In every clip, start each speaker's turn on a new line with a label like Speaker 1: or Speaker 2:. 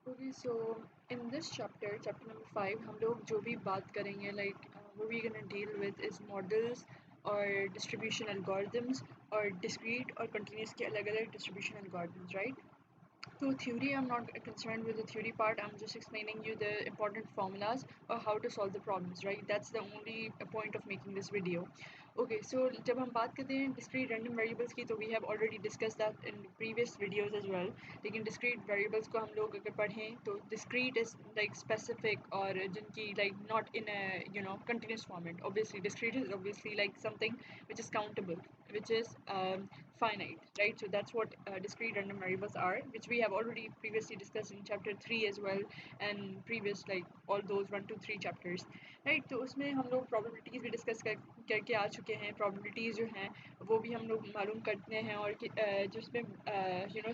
Speaker 1: Okay so in this chapter number 5 हम लोग जो भी बात करेंगे लाइक वो we gonna deal with is models और डिस्ट्रीब्यूशन एल्गोरिथम्स और डिस्क्रीट और कंटिन्यूस के अलग अलग distribution algorithms right. So theory, I'm not concerned with the theory part. I'm just explaining you the important formulas or how to solve the problems, right? That's the only point of making this video. Okay, so जब हम बात करते हैं discrete random variables की, तो we have already discussed that in previous videos as well. लेकिन discrete variables को हम लोग अगर पढ़ें तो discrete is like specific और जिनकी like not in a continuous format. Obviously, discrete is obviously like something which is countable, which is finite, right? So that's what discrete random variables are, which we have already previously discussed in chapter 3 as well, and previous like all those 1 to 3 chapters, right? तो उसमें हम लोग probabilities भी discuss करके आ चुके हैं. probabilities जो हैं वो भी हम लोग मालूम करते हैं, और जिसमें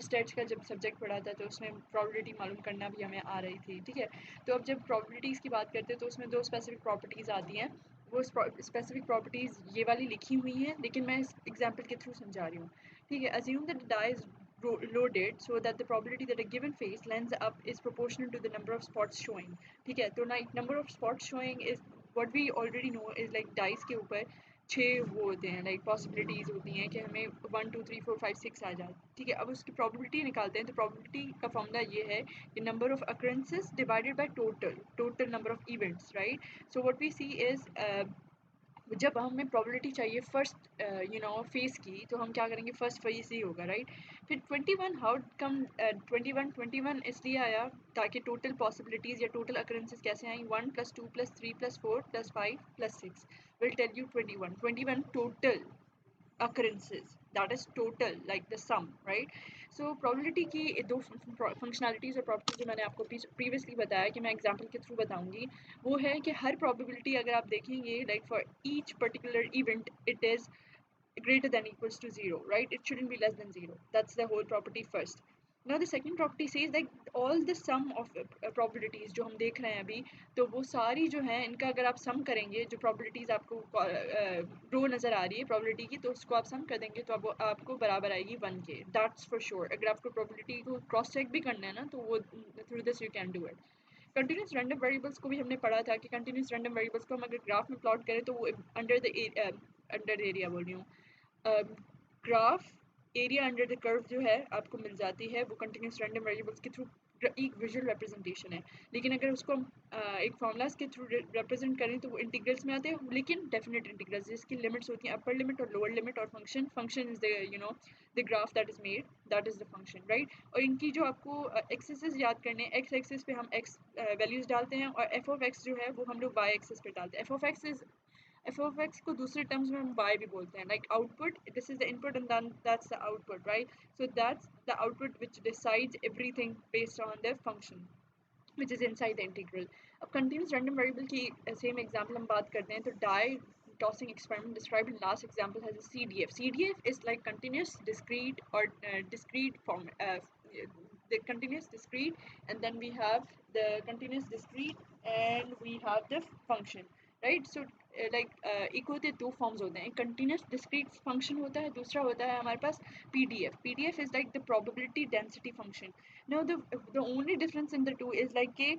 Speaker 1: stats का जब सब्जेक्ट पढ़ा था तो उसमें probability मालूम करना भी हमें आ रही थी. ठीक है, तो अब जब probabilities की बात करते हैं तो उसमें दो specific properties आती हैं. वो स्पेसिफिक प्रॉपर्टीज़ ये वाली लिखी हुई हैं, लेकिन मैं इस एग्जांपल के थ्रू समझा रही हूँ. ठीक है, assume that the die is loaded so that the probability that a given face lands up is proportional to the number of spots showing. ठीक है, तो number of spots showing is what we already know is like dice के ऊपर 6 वो होते हैं, like possibilities होती हैं कि हमें 1 2 3 4 5 6 आ जाए. ठीक है, अब उसकी probability निकालते हैं. तो probability का फॉर्मूला ये है कि number of occurrences divided by total number of events, right? So what we see is जब हमें probability चाहिए फर्स्ट फेस की, तो हम क्या करेंगे, फर्स्ट फेस ही होगा, राइट? फिर 21 हाउ कम 21 इसलिए आया ताकि टोटल पॉसिबिलिटीज़ या टोटल अकरेंसेस कैसे आई, 1 + 2 + 3 + 4 + 5 + 6 will tell you 21 total occurrences, that is total like the sum, right? So probability की दो functionalities और properties जो मैंने आपको previously बताया कि मैं example के through बताऊंगी, वो है कि हर probability अगर आप देखेंगे like for each particular event it is greater than equals to 0, right? It shouldn't be less than 0. That's the whole property first. Now the second property says that all the sum of probabilities जो हम देख रहे हैं अभी, तो वो सारी जो हैं इनका अगर आप सम करेंगे, जो probabilities आपको रो नज़र आ रही है probability की, तो उसको आप सम कर देंगे तो आपको बराबर आएगी 1 के. That's for sure. अगर आपको probability को क्रॉस चेक भी करना है ना, तो वो through this you can do it. Continuous random variables को भी हमने पढ़ा था कि कंटिन्यूस रैंडम वेरिएबल्स को हम अगर ग्राफ में प्लॉट करें तो वो अंडर एरिया बोल रही हूँ, graph area under the curve जो है आपको मिल जाती है, वो कंटिन्यूस रैंडम वेरिएबल्स के थ्रू एक विजुअल रिप्रेजेंटेशन है. लेकिन अगर उसको हम एक फार्मूलाज के थ्रू रिप्रेजेंट करें तो वो इंटीग्रल्स में आते हैं, लेकिन डेफिनेट इंटीग्रल्स जिसकी लिमिट्स होती हैं अपर लिमिट और लोअर लिमिट, और function is the the graph that is made, that is the function, right? और इनकी जो आपको एक्सेसेस याद करने, एक्स एक्सिस पे हम एक्स वैल्यूज डालते हैं, और एफ ऑफ एक्स जो है वो हम लोग वाई एक्सिस पे डालते हैं. एफ ऑफ एक्स को दूसरे टर्म्स में हम y भी बोलते हैं, like output, this is the input and that's the output, right? So that's the output which decides everything based on the function which is inside the integral. अब continuous random variable की same example हम बात करते हैं, तो die tossing experiment described in last example has a CDF. CDF is like continuous discrete or discrete form, the continuous discrete, and then we have the continuous discrete and we have the function, right? So एक होते दो forms होते हैं, एक continuous discrete function होता है, दूसरा होता है हमारे पास PDF. PDF is like the probability density function. Now the only difference in the two is like कि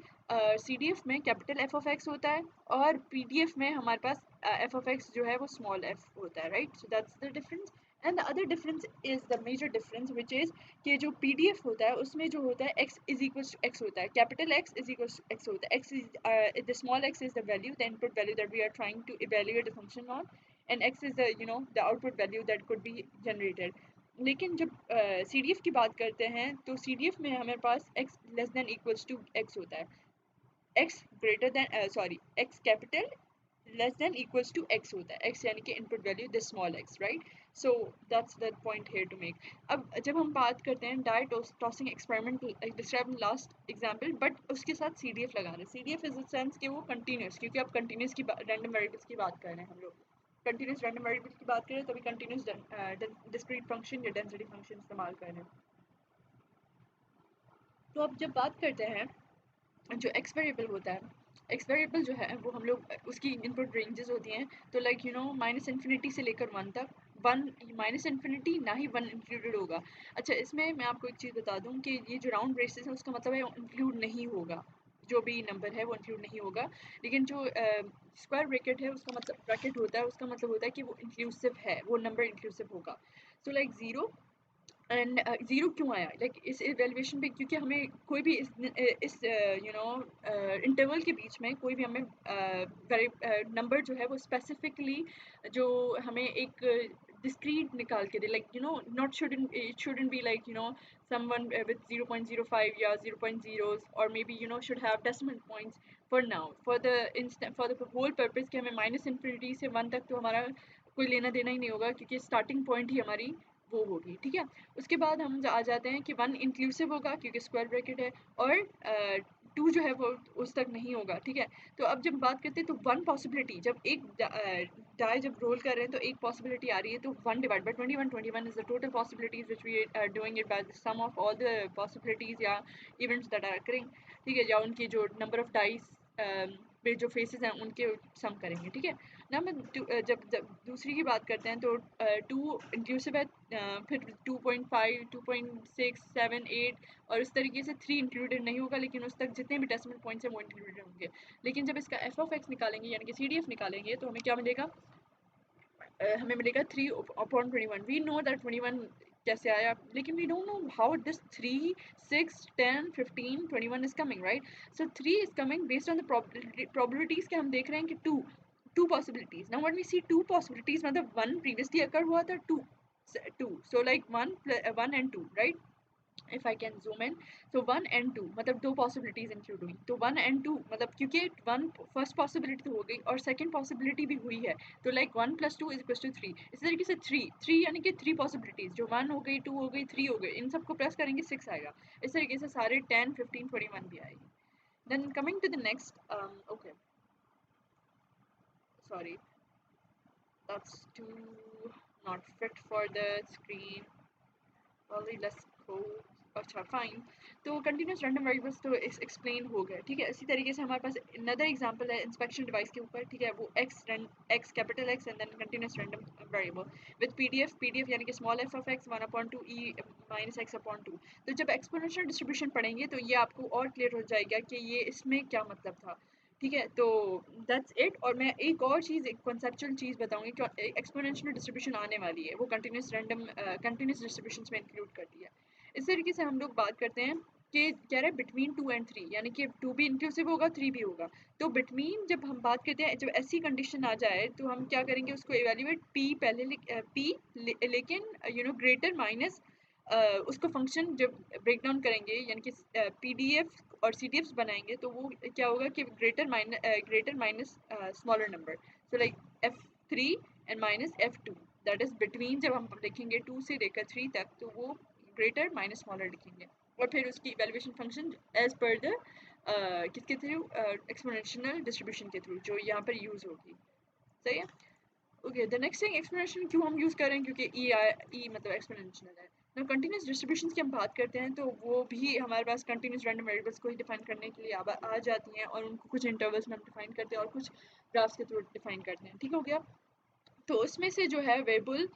Speaker 1: सीडीएफ में कैपिटल एफ ऑफ एक्स होता है, और पीडीएफ में हमारे पास एफ ऑफ एक्स जो है वो स्मॉल एफ होता है, right? So that's the difference. And the other difference is the major difference which is कि जो पीडीएफ होता है उसमें जो होता है x is equal to X होता है, capital x is equal to X होता है. x is the small x is the value, the input value that we are trying to evaluate the function on, and x is the the output value that could be generated. लेकिन जब CDF की बात करते हैं तो CDF में हमारे पास x less than equals to x होता है, x greater than x capital less than equals to x होता है, x यानी कि input value the small x, right? So that's the point here to make. अब जब हम बात करते हैं die tossing experiment describe in last example, but उसके साथ CDF लगा रहे हैं. CDF इज द सेंस कि वो कंटिन्यूस, क्योंकि अब कंटिन्यूस की रैंडम वेरिएबल्स की बात कर रहे हैं हम लोग. कंटिन्यूस रैंडम वेरिएबल्स की बात करें तभी कंटिन्यूस डिस्क्रीट फंक्शन या डेंसिटी फंक्शन इस्तेमाल कर रहे हैं. तो अब जब बात करते हैं जो एक्स वेरिएबल होता है, एक्स वेरिएबल जो है वो हम लोग उसकी इनपुट रेंजेस होती हैं, तो लाइक माइनस इन्फिनिटी से लेकर 1 तक वन माइनस इन्फिनिटी, ना ही वन इंक्लूडेड होगा। अच्छा, इसमें मैं आपको एक चीज़ बता दूं कि ये जो राउंड ब्रेसेस है उसका मतलब है इंक्लूड नहीं होगा, जो भी नंबर है वो इंक्लूड नहीं होगा। लेकिन जो स्क्वायर ब्रैकेट है उसका मतलब ब्रैकेट होता है, उसका मतलब होता है कि वो इंक्लूसिव है, वो नंबर इंक्लूसिव होगा। So like zero and zero क्यों आया लाइक इस इवेल्युएशन पे, क्योंकि हमें कोई भी इस इंटरवल के बीच में कोई भी हमें नंबर जो है वो स्पेसिफिकली जो हमें एक डिस्क्रीट निकाल के दे, like not shouldn't it shouldn't be like someone with 0.05 या 0.0 or maybe should have decimal points for now for the instant for the whole purpose कि हमें माइनस इन्फिनिटी से वन तक तो हमारा कोई लेना देना ही नहीं होगा, क्योंकि स्टार्टिंग पॉइंट ही हमारी वो होगी, ठीक है। उसके बाद हम आ जाते हैं कि वन इंक्लूसिव होगा क्योंकि स्क्वायर ब्रैकेट है, और टू जो है वो उस तक नहीं होगा, ठीक है। तो अब जब बात करते हैं तो वन पॉसिबिलिटी, जब एक डाई जब रोल कर रहे हैं तो एक पॉसिबिलिटी आ रही है, तो one divide by 21, 21 is the total possibilities which we are doing it by the sum of all the possibilities या इवेंट्स दैट आर occurring, ठीक है, या उनकी जो नंबर ऑफ डाइस पे जो फेसेस हैं उनके सम करेंगे, ठीक है ना। मैं जब दूसरी की बात करते हैं तो टू इंक्लूसिव है, फिर 2.5 2.6 7 8 और इस तरीके से थ्री इंक्लूडेड नहीं होगा, लेकिन उस तक जितने भी डेसिमल पॉइंट्स हैं वो इंक्लूडेड होंगे। लेकिन जब इसका एफ ऑफ एक्स निकालेंगे यानी कि सी डी एफ निकालेंगे तो हमें क्या मिलेगा, हमें मिलेगा 3/21। वी नो दैट 21 कैसे आया, लेकिन we don't know how this 3 6 10 15 21 is coming, right. So 3 is coming based on the probabilities के हम देख रहे हैं कि two possibilities. Now when we see two possibilities मतलब वन प्रीवियसली अकर हुआ था, two so like one and two, right. if I can zoom in, so 1 and 2 मतलब दो possibilities include हुई, तो 1 and 2 मतलब क्योंकि वन फर्स्ट possibility तो हो गई और second possibility भी हुई है, तो like 1 plus 2 is equals to 3। इसी तरीके से 3 यानी कि 3 possibilities, जो 1 हो गई 2 हो गई 3 हो गई, इन सबको प्लस करेंगे 6 आएगा। इस तरीके से सारे 10 15 21 भी आएगी। Then coming to the next, okay, sorry, that's too not fit for the screen, only let's go। अच्छा फाइन, तो कंटिन्यूस रैंडम वेरिएबल्स तो एक्सप्लेन हो गए, ठीक है। इसी तरीके से हमारे पास अनदर एग्जांपल है इंस्पेक्शन डिवाइस के ऊपर, ठीक है, वो X capital X and then continuous random variable with PDF यानी कि small F of X 1/2 e minus X upon two. तो जब एक्सपोनेंशियल डिस्ट्रीब्यूशन पढ़ेंगे तो ये आपको और क्लियर हो जाएगा कि ये इसमें क्या मतलब था, ठीक है। तो दैट्स इट। और मैं एक और चीज़, एक कॉन्सेप्चुअल चीज़ बताऊंगी कि एक्सपोनेंशियल डिस्ट्रीब्यूशन आने वाली है, वो कंटिन्यूस रैंडम कंटिन्यूस डिस्ट्रीब्यूशन में इंक्लूड कर दिया है। इस तरीके से हम लोग बात करते हैं कि कह रहे हैं बिटवीन 2 and 3, यानी कि 2 भी इंक्लूसिव होगा 3 भी होगा। तो बिटवीन जब हम बात करते हैं, जब ऐसी कंडीशन आ जाए तो हम क्या करेंगे, उसको इवेल्युएट पी पहले पी लेकिन ग्रेटर माइनस उसको फंक्शन जब ब्रेक डाउन करेंगे यानी कि पीडीएफ और सीडीएफ बनाएंगे तो वो क्या होगा कि greater minus smaller number, so like f3 and minus f2, that is between जब हम लिखेंगे 2 से लेकर 3 तक तो वो ग्रेटर माइनस स्मॉलर लिखेंगे, और फिर उसकी इवैल्यूएशन फंक्शन एज पर द किसके थ्रू, एक्सपोनेंशियल डिस्ट्रीब्यूशन के थ्रू जो यहाँ पर यूज़ होगी, सही है। Okay, the next thing, exponential क्यों हम यूज़ कर रहे हैं, क्योंकि ई मतलब एक्सपोनेंशियल है। ना कंटिन्यूस डिस्ट्रीब्यूशंस की हम बात करते हैं तो वो भी हमारे पास कंटिन्यूस रैंडम वेरिएबल्स को ही डिफाइन करने के लिए आ जाती हैं, और उनको कुछ इंटरवल्स में हम डिफाइन करते हैं और कुछ ग्राफ्स के थ्रू डिफाइन करते हैं, ठीक हो गया। तो उसमें से जो है वेरिएबल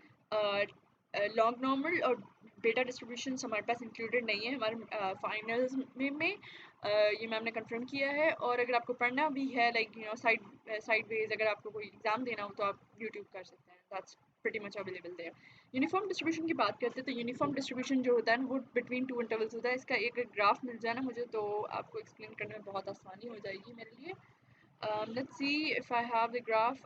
Speaker 1: लॉन्ग नॉर्मल और बेटा डिस्ट्रीब्यूशन हमारे पास इंक्लूडेड नहीं है हमारे फाइनल्स में ये मैम ने कंफर्म किया है। और अगर आपको पढ़ना भी है लाइक साइड वेज, अगर आपको कोई एग्जाम देना हो तो आप यूट्यूब कर सकते हैं, that's pretty much available there। Uniform distribution की बात करते हैं तो यूनिफॉर्म डिस्ट्रीब्यूशन जो होता है ना वो बिटवीन टू इंटरवल्स होता है। इसका एक ग्राफ मिल जाए ना मुझे तो आपको एक्सप्लेन करने में बहुत आसानी हो जाएगी मेरे लिए। Let's see if I have the graph,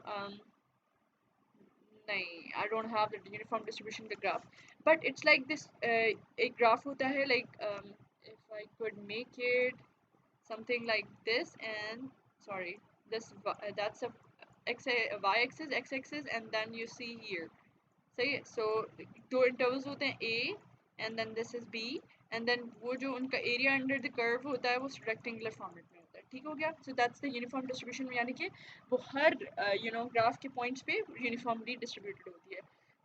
Speaker 1: नहीं, I don't have the uniform distribution का graph, but it's like this. एक ग्राफ होता है like if I could make it something like this, and sorry, this that's a y axis x axis and then you see here, सही है। सो दो intervals होते हैं a and then this is b and then वो जो उनका area under the curve होता है वो रेक्टेंगुलर फॉर्मेट में होता है, ठीक हो गया। So that's the uniform distribution, यानी कि वो हर ग्राफ के पॉइंट्स पे यूनिफॉर्मली डिस्ट्रीब्यूटेड होती है,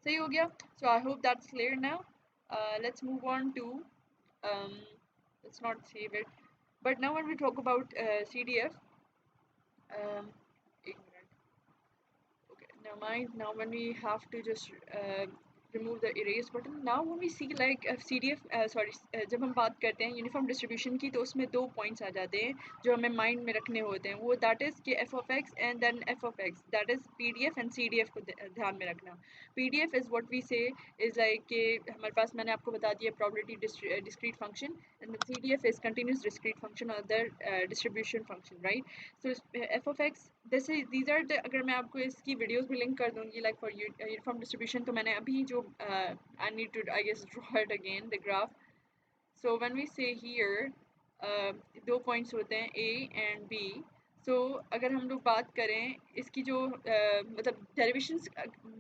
Speaker 1: सही हो गया। So I hope that's clear now. Let's move on to, let's not save it, but now when we talk about CDF, एक minute, okay, Now mind, now when we have to just remove the erase button, now when we see like CDF sorry जब हम बात करते हैं uniform distribution की तो उसमें दो पॉइंट्स आ जाते हैं जो हमें माइंड में रखने होते हैं, वो दैट इज़ कि F of X and then F of X, that is PDF and CDF को ध्यान में रखना। PDF is what we say is like कि हमारे पास, मैंने आपको बता दिया, probability discrete function, and the CDF is continuous discrete function और other distribution function, right. So F of X, जैसे दीज आर द, अगर मैं आपको इसकी वीडियोस भी लिंक कर दूंगी लाइक फॉर यूनिफॉर्म डिस्ट्रीब्यूशन, तो मैंने अभी जो I need to I guess draw it again the graph. So when we say here दो पॉइंट्स होते हैं A एंड B। सो अगर हम लोग बात करें इसकी जो मतलब डेरिवेशंस,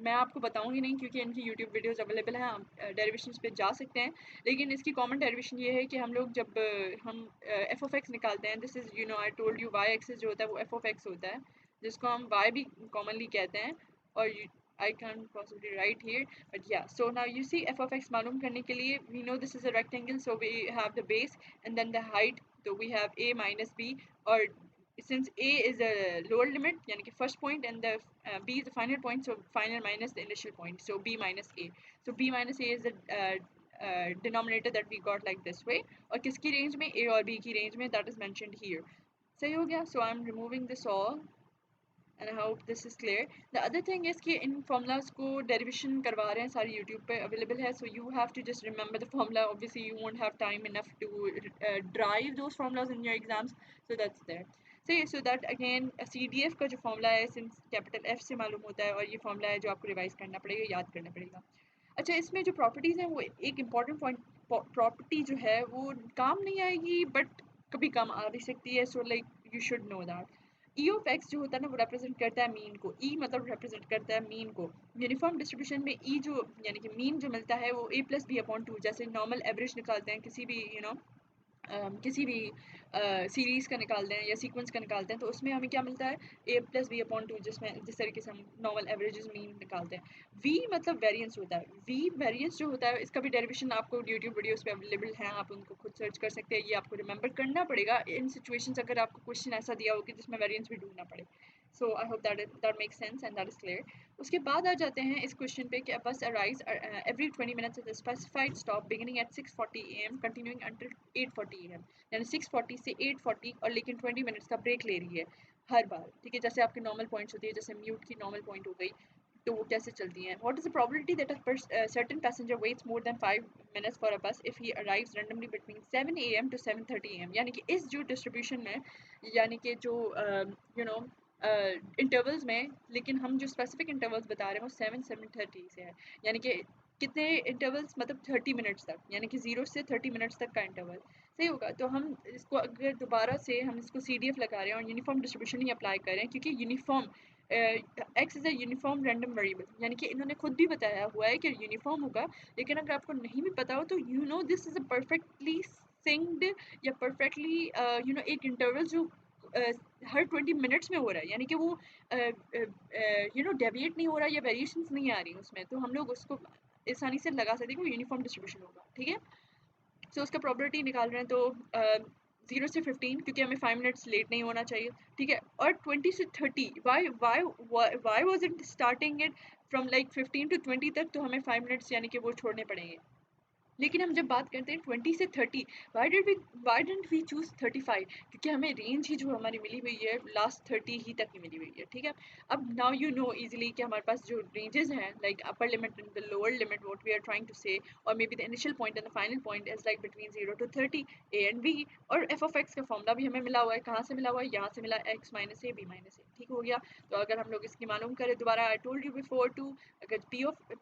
Speaker 1: मैं आपको बताऊंगी नहीं क्योंकि इनकी यूट्यूब वीडियोस अवेलेबल हैं, आप डेरिवेशंस पे जा सकते हैं। लेकिन इसकी कॉमन डेरिवेशन ये है कि हम लोग जब हम एफ ऑफ एक्स निकालते हैं, this is you know I told you Y axis जो होता है वो एफ ऑफ एक्स होता है, जिसको हम वाई भी कॉमनली कहते हैं। और I can't possibly write here, but yeah. So now you see f of x मालूम करने के लिए we know this is a rectangle, so we have the base and then the height. So we have a minus b, or since a is a lower limit, यानी कि first point, and the b is the final point, so final minus the initial point, so b minus a. So b minus a is the denominator that we got like this way. और किसकी range में? a और b की range में, that is mentioned here. सही हो गया? So I'm removing this all. And I hope this is clear. The other thing is कि इन formulas को derivation करवा रहे हैं, सारी YouTube पे available है, so you have to just remember the formula. Obviously you won't have time enough to drive those formulas in your exams, so that's there. So that again CDF का जो formula है since capital F से मालूम होता है, और ये formula है जो आपको revise करना पड़ेगा, याद करना पड़ेगा। अच्छा, इसमें जो प्रॉपर्टीज़ हैं वो एक इम्पॉर्टेंट पॉइंट, प्रॉपर्टी जो है वो काम नहीं आएगी बट कभी काम आ भी सकती है, so like you should know that. E of x जो होता है ना वो रिप्रेजेंट करता है मीन को, ई मतलब रिप्रेजेंट करता है मीन को। यूनिफॉर्म डिस्ट्रीब्यूशन में ई जो यानी कि मीन जो मिलता है वो a plus B upon two, जैसे नॉर्मल एवरेज निकालते हैं किसी भी किसी भी सीरीज़ का निकालते हैं या सीक्वेंस का निकालते हैं, तो उसमें हमें क्या मिलता है? a plus B upon two, जिसमें जिस तरीके से हम नॉर्मल एवरेजेस मीन निकालते हैं। v मतलब वेरिएंस होता है। v वेरिएंस जो होता है इसका भी डेरिवेशन आपको यूट्यूब वीडियोस पे अवेलेबल हैं, आप उनको खुद सर्च कर सकते हैं। ये आपको रिमेंबर करना पड़ेगा इन सिचुएशंस अगर आपको क्वेश्चन ऐसा दिया हो कि जिसमें वेरिएंस भी ढूंढना पड़े। So I hope that makes sense and that is clear. उसके बाद आ जाते हैं इस क्वेश्चन पे कि a bus arrives every 20 minutes at a specified stop beginning at 6:40 a.m. continuing until 8:40 a.m. यानी 6:40 से 8:40, और लेकिन 20 मिनट्स का ब्रेक ले रही है हर बार, ठीक है। जैसे आपकी नॉर्मल पॉइंट्स होती है, जैसे म्यूट की नॉर्मल पॉइंट हो गई, तो वो कैसे चलती हैं? What is the probability that a certain passenger waits more than 5 minutes for a bus if he arrives randomly between 7 a.m. to 7:30 a.m. यानी कि इस जो डिस्ट्रीब्यूशन में, यानी कि जो यू नो इंटरवल्स में, लेकिन हम जो स्पेसिफिक इंटरवल्स बता रहे हैं वो 7-7:30 से है, यानी कि कितने इंटरवल्स, मतलब 30 मिनट्स तक, यानी कि 0 से 30 मिनट्स तक का इंटरवल। सही होगा? तो हम इसको अगर दोबारा से हम इसको CDF लगा रहे हैं और यूनिफॉर्म डिस्ट्रीब्यूशन ही अप्लाई कर रहे हैं, क्योंकि uniform x is a uniform random variable, यानी कि इन्होंने खुद भी बताया हुआ है कि यूनिफॉर्म होगा। लेकिन अगर आपको नहीं भी पता हो तो you know this is a perfectly synced या परफेक्टली एक इंटरवल जो हर 20 मिनट्स में हो रहा है, यानी कि वो डेविएट नहीं हो रहा या वेरिएशंस नहीं आ रही उसमें, तो हम लोग उसको आसानी से लगा सकते हैं कि यूनिफॉर्म डिस्ट्रीब्यूशन होगा, ठीक है। सो उसका प्रोबेबिलिटी निकाल रहे हैं, तो 0 से 15, क्योंकि हमें 5 मिनट्स लेट नहीं होना चाहिए, ठीक है। और 20 से 30, why was it starting it from like 15 to 20 तक, तो हमें 5 मिनट्स यानी कि वो छोड़ने पड़ेंगे। लेकिन हम जब बात करते हैं 20 से 30, वाई डेंट वी चूज़ 35? क्योंकि हमें रेंज ही जो हमारी मिली हुई है लास्ट 30 ही तक की मिली हुई है, ठीक है। अब नाउ यू नो इजीली कि हमारे पास जो रेंजेस हैं, like upper limit and the lower limit, what we are trying to say, और maybe the initial point and the final point is like between 0 to 30 a and b। और F of X का formula भी हमें मिला हुआ है, कहाँ से मिला हुआ है? यहाँ से मिला, x minus A B minus A, ठीक हो गया। तो अगर हम लोग इसकी मालूम करें दोबारा, I told you before too, अगर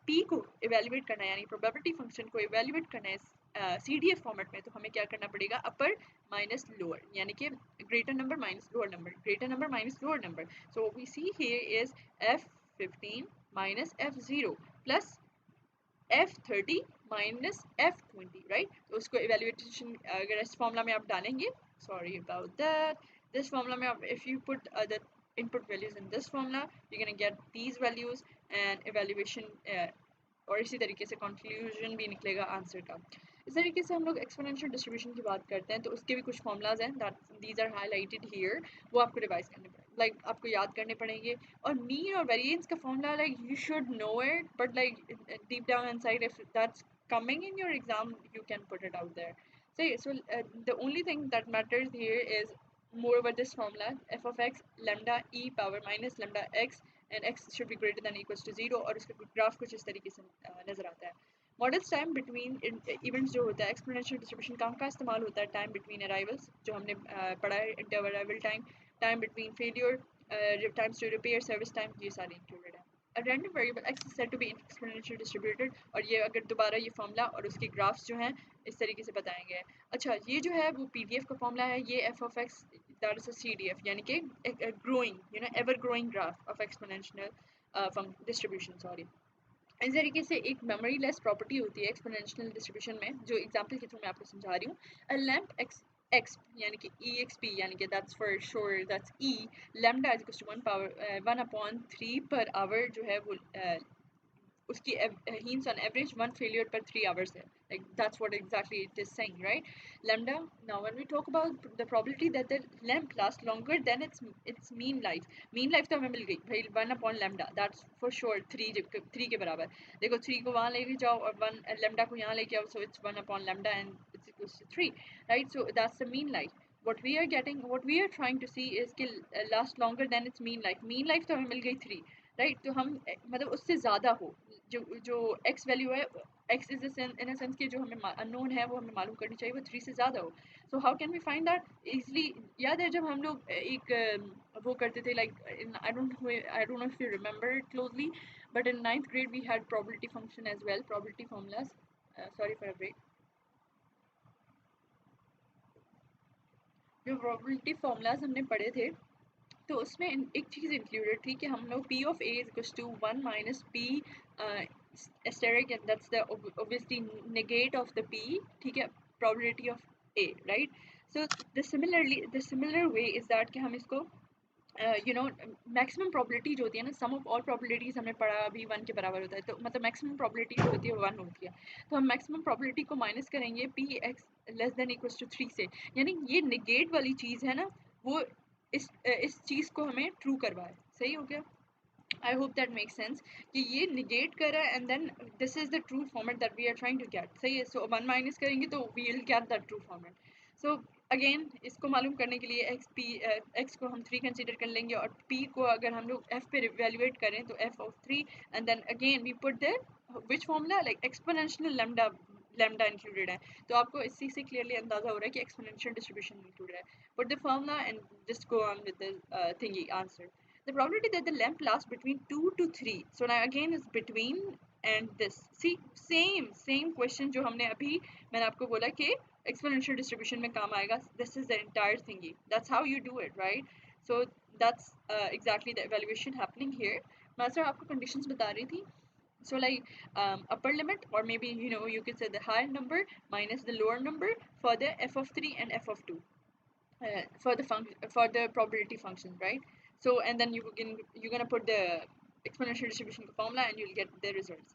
Speaker 1: p को इवेल्युएट करना है, यानी प्रोबेबिलिटी फंक्शन को इवेल्युएट करना है CDF फॉर्मेट में, तो हमें क्या करना पड़ेगा? अपर माइनस लोअर, यानी कि greater number minus lower number, greater number minus lower number. So we see here is F15 minus F0 plus F30 minus F20, right. तो उसको इवेल्युएशन अगर इस फॉर्मूला में आप डालेंगे, sorry about that, this formula में आप if you put the input values in this formula, you're going to get these values and evaluation और इसी तरीके से कंक्लूजन भी निकलेगा आंसर का। इस तरीके से हम लोग एक्सपोनेंशियल डिस्ट्रीब्यूशन की बात करते हैं, तो उसके भी कुछ फॉर्मूलाज हैं, that these are highlighted here, वो आपको रिवाइज करने पड़ेंगे। लाइक आपको याद करने पड़ेंगे. और मीन और वेरिएंस का formula like you should know it, but like deep down inside if that's coming in your exam you can put it out there. The only thing that matters here is moreover this formula f of x lambda e power minus lambda x and x should be greater than equals to 0 और उसका graph कुछ इस तरीके से नजर आता है. Models time between events जो होता है एक्सपोनेंशियल डिस्ट्रीब्यूशन का इस्तेमाल होता है टाइम बिटवीन अराइवल्स जो हमने पढ़ा है inter arrival time, time between failure, times to repair, service time, ये सारे इंक्लूडेड है. A random variable x is said to be exponentially distributed और ये अगर दोबारा ये फॉर्मूला और उसके ग्राफ्स जो हैं इस तरीके से बताएंगे. अच्छा ये जो है वो पीडीएफ का फॉर्मूला है, ये f of x that is a CDF यानी कि growing ever growing graph of exponential distribution. Sorry, इस तरीके से एक मेमोरी लेस प्रॉपर्टी होती है एक्सपोनेंशियल डिस्ट्रीब्यूशन में जो एग्जांपल के थ्रू मैं आपको समझा रही हूँ. अ लैम्प x यानी कि exp यानी कि that's for sure that's e lambda is equal to 1 power 1/3 पर आवर जो है वो उसकी heats on average one failure per 3 hours है. Like that's what exactly it is saying, right? Lambda. Now when we talk about the probability that the lamp lasts longer than its mean life तो हमें मिल गई भाई 1 upon lambda, that's for sure 3 के बराबर. देखो 3 को वहाँ लेके जाओ और 1 lambda को यहाँ लेके आओ, so it's 1 upon lambda and it's equals to 3, right? So that's the mean life. What we are trying to see is कि last longer than its mean life तो हमें मिल गई 3, राइट. तो हम मतलब उससे ज़्यादा हो जो x वैल्यू है, x is in a sense कि जो हमें अननोन है वो हमें मालूम करनी चाहिए वो 3 से ज़्यादा हो. So how can we find that easily? याद है जब हम लोग एक वो करते थे like I don't know if you remember it closely, but in 9th grade we had probability function as well, probability formulas. Sorry for a break. जो प्रोबेबिलिटी फॉर्मूलाज हमने पढ़े थे तो उसमें एक चीज़ इंक्लूडेड थी कि हम लोग p of a is equals to 1 minus p asterisk and that's the obviously negate of the p, ठीक है, probability of a, right? So the similar way is that कि हम इसको मैक्सिमम प्रोबेबिलिटी जो होती है ना, सम ऑफ ऑल प्रोबेबिलिटीज हमने पढ़ा अभी 1 के बराबर होता है, तो मतलब मैक्सिमम प्रोबेबिलिटी जो होती है 1 होती है. तो हम मैक्सिमम प्रोबेबिलिटी को माइनस करेंगे P X less than equals to 3 से, यानी ये निगेट वाली चीज़ है ना वो इस चीज़ को हमें ट्रू करवाए. सही हो गया? I hope that make sense कि ये निगेट कर रहा है and then this is the true format that we are trying to get. सही है. सो 1 माइनस करेंगे तो we will get that true format. So again इसको मालूम करने के लिए एक्स को हम 3 कंसीडर कर लेंगे और p को अगर हम लोग f पे इवेल्युएट करें तो f of 3 and then again we put the which formula like exponential lambda included है. तो आपको इसी से क्लियरली अंदाजा हो रहा है कि एक्सपोनेंशियल डिस्ट्रीब्यूशन इंक्लूडेड है. Put the formula and just go on with the थिंगी answer. The probability that the lamp lasts between 2 to 3. So now again is between and this. See, same question जो हमने अभी मैंने आपको बोला कि exponential distribution में काम आएगा. This is the entire thingy. That's how you do it, right? So that's exactly the evaluation happening here. मैं सर आपको conditions बता रही थी. So like upper limit or maybe you could say the higher number minus the lower number for the f of 3 and f of 2. For the probability function, right? So and then you're gonna put the exponential distribution formula and you'll get the results.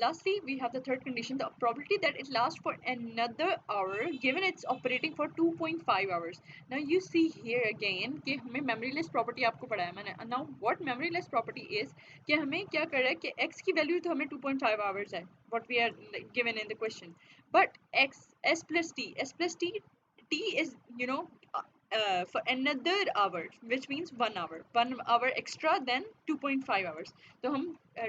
Speaker 1: Lastly, we have the third condition, the probability that it lasts for another hour given it's operating for 2.5 hours. Now you see here again कि हमें memoryless property आपको पढ़ाया मैंने. Now what memoryless property is कि हमें क्या कर रहा है कि x की value तो हमें 2.5 hours है what we are given in the question, but s plus t is for another hour which means 1 hour extra than 2.5 hours. तो हम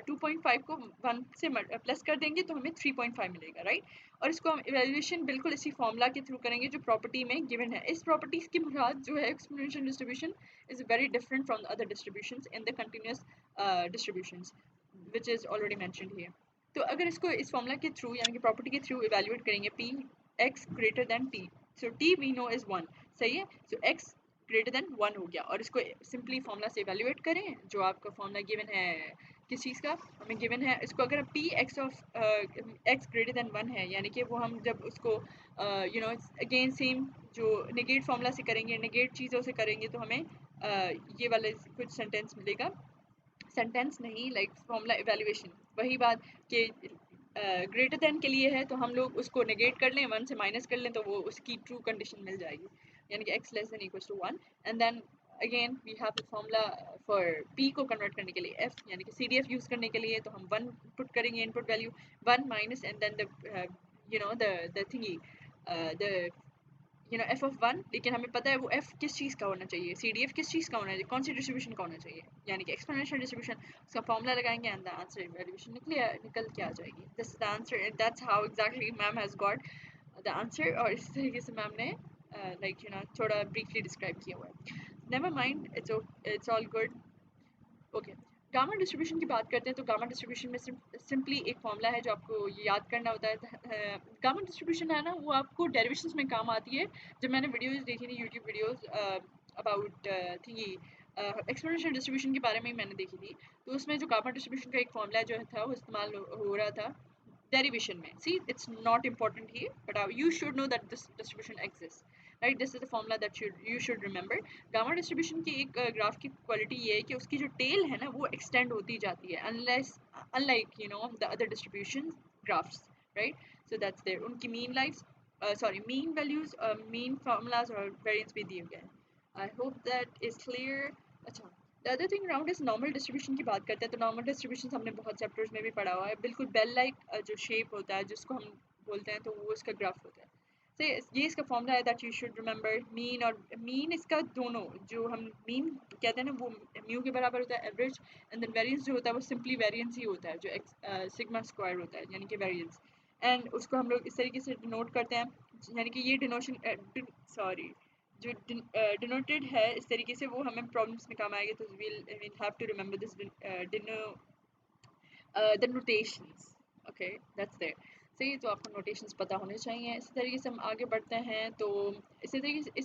Speaker 1: 2.5 को 1 से प्लस कर देंगे तो हमें 3.5 मिलेगा, राइट? और इसको हम इवेल्युएशन बिल्कुल इसी फॉर्मूला के थ्रू करेंगे जो प्रॉपर्टी में गिवन है. इस प्रॉपर्टीज की मुराद जो है exponential distribution is very different from other distributions in the continuous distributions which is already mentioned here. तो अगर इसको इस फॉर्मूला के थ्रू यानी कि प्रॉपर्टी के थ्रू इवेल्युएट करेंगे p x greater than t, so t we know is 1. सही है. सो x ग्रेटर देन 1 हो गया और इसको सिंपली फॉर्मूला से इवेल्युएट करें जो आपका फॉर्मूला गिवन है किस चीज़ का हमें गिवन है. इसको अगर p x of x greater then 1 है यानी कि वो हम जब उसको अगेन सेम जो नेगेट फॉर्मूला से करेंगे नेगेट चीज़ों से करेंगे तो हमें ये वाला कुछ सेंटेंस मिलेगा. सेंटेंस नहीं लाइक फॉर्मूला इवेल्युएशन. वही बात कि ग्रेटर देन के लिए है तो हम लोग उसको नेगेट कर लें 1 से माइनस कर लें तो वो उसकी ट्रू कंडीशन मिल जाएगी यानी कि x less than equals to 1 and then again we have the formula for p को कन्वर्ट करने के लिए f यानी कि CDF यूज करने के लिए तो हम 1 पुट करेंगे input value 1 minus and then the the thingy the f of 1, लेकिन हमें पता है वो f किस चीज़ का होना चाहिए, CDF किस चीज़ का होना चाहिए, कौन सी डिस्ट्रीब्यूशन का होना चाहिए, यानी कि एक्सपोनेंशियल डिस्ट्रीब्यूशन। उसका फॉर्मूला लगाएंगे एंड द आंसर इवैल्यूएशन निकल के आ जाएगी। This is the answer and that's how exactly ma'am has got the answer. और इस तरीके से मैम ने थोड़ा ब्रीफली डिस्क्राइब किया हुआ है। Never mind, it's all good. Okay, gamma distribution की बात करते हैं तो गामा डिस्ट्रीब्यूशन में सिंपली एक फॉर्मूला है जो आपको याद करना होता है। गामा डिस्ट्रीब्यूशन है ना, वो आपको डेरिवेशंस में काम आती है। जब मैंने वीडियोस देखी थी, YouTube videos about थिंगी exponential distribution के बारे में ही मैंने देखी थी, तो उसमें जो गामा डिस्ट्रीब्यूशन का एक फॉर्मूला जो था वो इस्तेमाल हो रहा था derivation में। See, it's not important here, but you should know that this distribution exists, right? This is the formula that you should remember. Gamma distribution की एक ग्राफ की क्वालिटी ये है कि उसकी जो टेल है ना वो एक्सटेंड होती जाती है, unlike the other distribution graphs, right? So that's there. उनकी mean lives, mean values, mean formulas और variance भी दिए गए हैं। I hope that is clear. अच्छा, द अदर थिंग अराउंड इस नॉर्मल डिस्ट्रीब्यूशन की बात करते हैं तो नॉर्मल डिस्ट्रीब्यूशन हमने बहुत चैप्टर्स में भी पढ़ा हुआ है। बिल्कुल बेल लाइक जो शेप होता है जिसको हम बोलते हैं तो वो इसका ग्राफ होता है। तो ये इसका फॉर्मूला है that you should remember. Mean और मीन इसका दोनों जो हम मीन कहते हैं ना वो म्यू के बराबर होता है एवरेज, एंड देन वेरिएंस जो होता है वो सिंपली वेरिएंस ही होता है जो सिग्मा स्क्वायर होता है यानी कि वेरिएंस। एंड उसको हम लोग इस तरीके से डिनोट करते हैं, यानी कि ये डिनोशन जो डिनोटेड है इस तरीके से वो हमें प्रॉब्लम्स में काम आएगा। तो we'll have to remember this the notations. Okay, that's there. सही, तो आपको नोटेशंस पता होने चाहिए। इसी तरीके से हम आगे बढ़ते हैं तो इस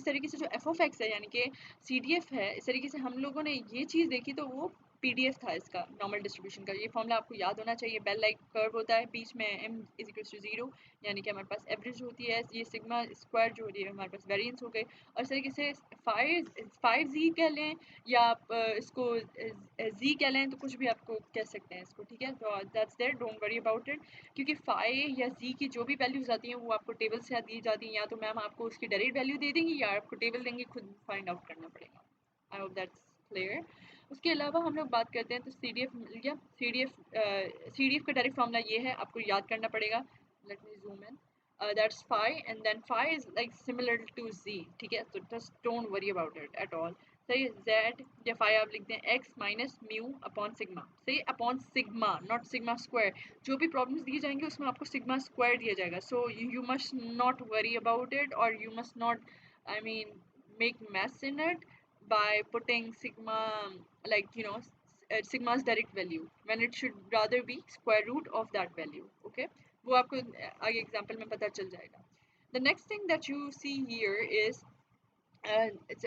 Speaker 1: तरीके से जो एफ ऑफ एक्स है यानी कि CDF है, इस तरीके से हम लोगों ने ये चीज़ देखी तो वो PDF था इसका नॉर्मल डिस्ट्रीब्यूशन का। ये फॉर्मूला आपको याद होना चाहिए। बेल लाइक कर्व होता है, बीच में m इज इक्वल टू 0 यानी कि हमारे पास एवरेज होती है। ये सिग्मा स्क्वायर जो होती है हमारे पास वेरिएंस हो गए। और इस तरीके से 5z कह लें या आप इसको z कह लें, तो कुछ भी आपको कह सकते हैं इसको, ठीक है। तो that's there, don't worry about it, क्योंकि फाइव या z की जो भी वैल्यूज आती हैं वो आपको टेबल से दी जाती हैं, या तो मैम आपको उसकी डायरेक्ट वैल्यू दे देंगी या आपको टेबल देंगे, खुद फाइंड आउट करना पड़ेगा। आई होप दैट्स क्लियर। उसके अलावा हम लोग बात करते हैं तो CDF मिल गया। CDF का डायरेक्ट फॉर्मूला ये है, आपको याद करना पड़ेगा। Let me zoom in, that's phi, and then phi is like similar to z, ठीक है। तो just don't worry about it at all। सही, z या phi आप लिखते हैं x minus mu upon sigma. सही, upon sigma, not sigma square. जो भी प्रॉब्लम्स दिए जाएंगे उसमें आपको सिग्मा स्क्वायर दिया जाएगा। So you must not worry about it, और you must not, I mean, make mess in it by putting sigma, like sigma's direct value when it should rather be square root of that value। Okay, वो आपको आगे example में पता चल जाएगा। The next thing that you see here is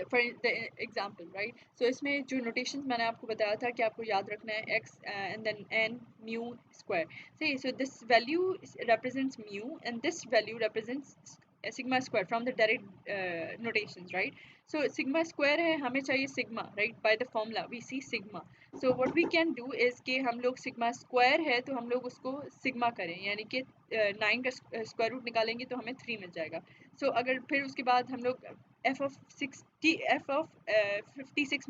Speaker 1: for the example, right? So इसमें जो notations मैंने आपको बताया था कि आपको याद रखना है x and then n mu square। See, so this value represents mu and this value represents sigma square from the direct notations, right? So sigma square है, हमें चाहिए sigma, right? By the formula we see sigma। So what we can do is कि हम लोग sigma square है तो हम लोग उसको sigma करें, यानी कि 9 का स्क्वायर रूट निकालेंगे तो हमें 3 मिल जाएगा। So अगर फिर उसके बाद हम लोग f of 56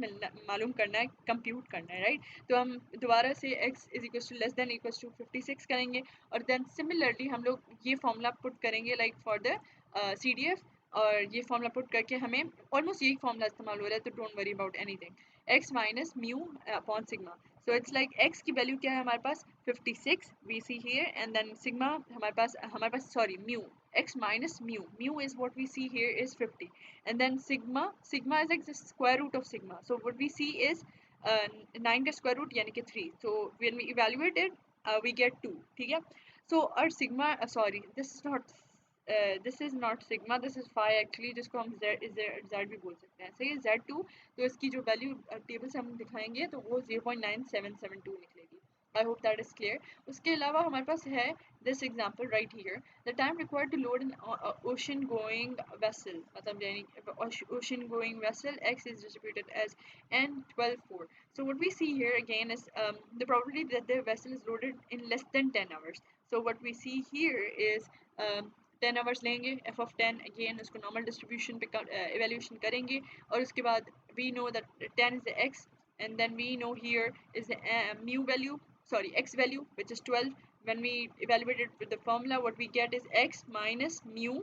Speaker 1: मालूम करना है, कंप्यूट करना है, राइट? तो हम दोबारा से x is equal to less than equal to 56 करेंगे, और देन सिमिलरली हम लोग ये फॉर्मूला पुट करेंगे लाइक फॉर द CDF, और ये फॉर्मूला पुट करके हमें ऑलमोस्ट यही फॉर्मूला इस्तेमाल हो रहा है, तो don't worry about anything. x minus mu upon sigma, so it's like x की वैल्यू क्या है हमारे पास 56 we see here, and then sigma हमारे पास sorry mu, x minus mu is what we see here is 50, and then sigma is like the square root of sigma, so what we see is 9 का square root यानी कि 3, so when we evaluate it we get 2, ठीक है। so our sigma sorry, this is not sigma, this is phi actually, जिसको हम z भी बोल सकते हैं। सही है, z2, तो इसकी जो वैल्यू टेबल से हम दिखाएंगे तो वो 0.9772 निकलेगी। I hope that is clear। उसके अलावा हमारे पास है this example right here, the time required to load an ocean going vessel, मतलब यानी ocean going vessel x is distributed as n12 4। So what we see here again is the probability that the vessel is loaded in less than 10 hours। So what we see here is 10 hours लेंगे F of 10, अगेन उसको normal distribution पे evaluation करेंगे और उसके बाद we know that 10 is the X and then we know here is the mu value, sorry, x value, which is 12. When we evaluate it with the formula, what we get is x minus mu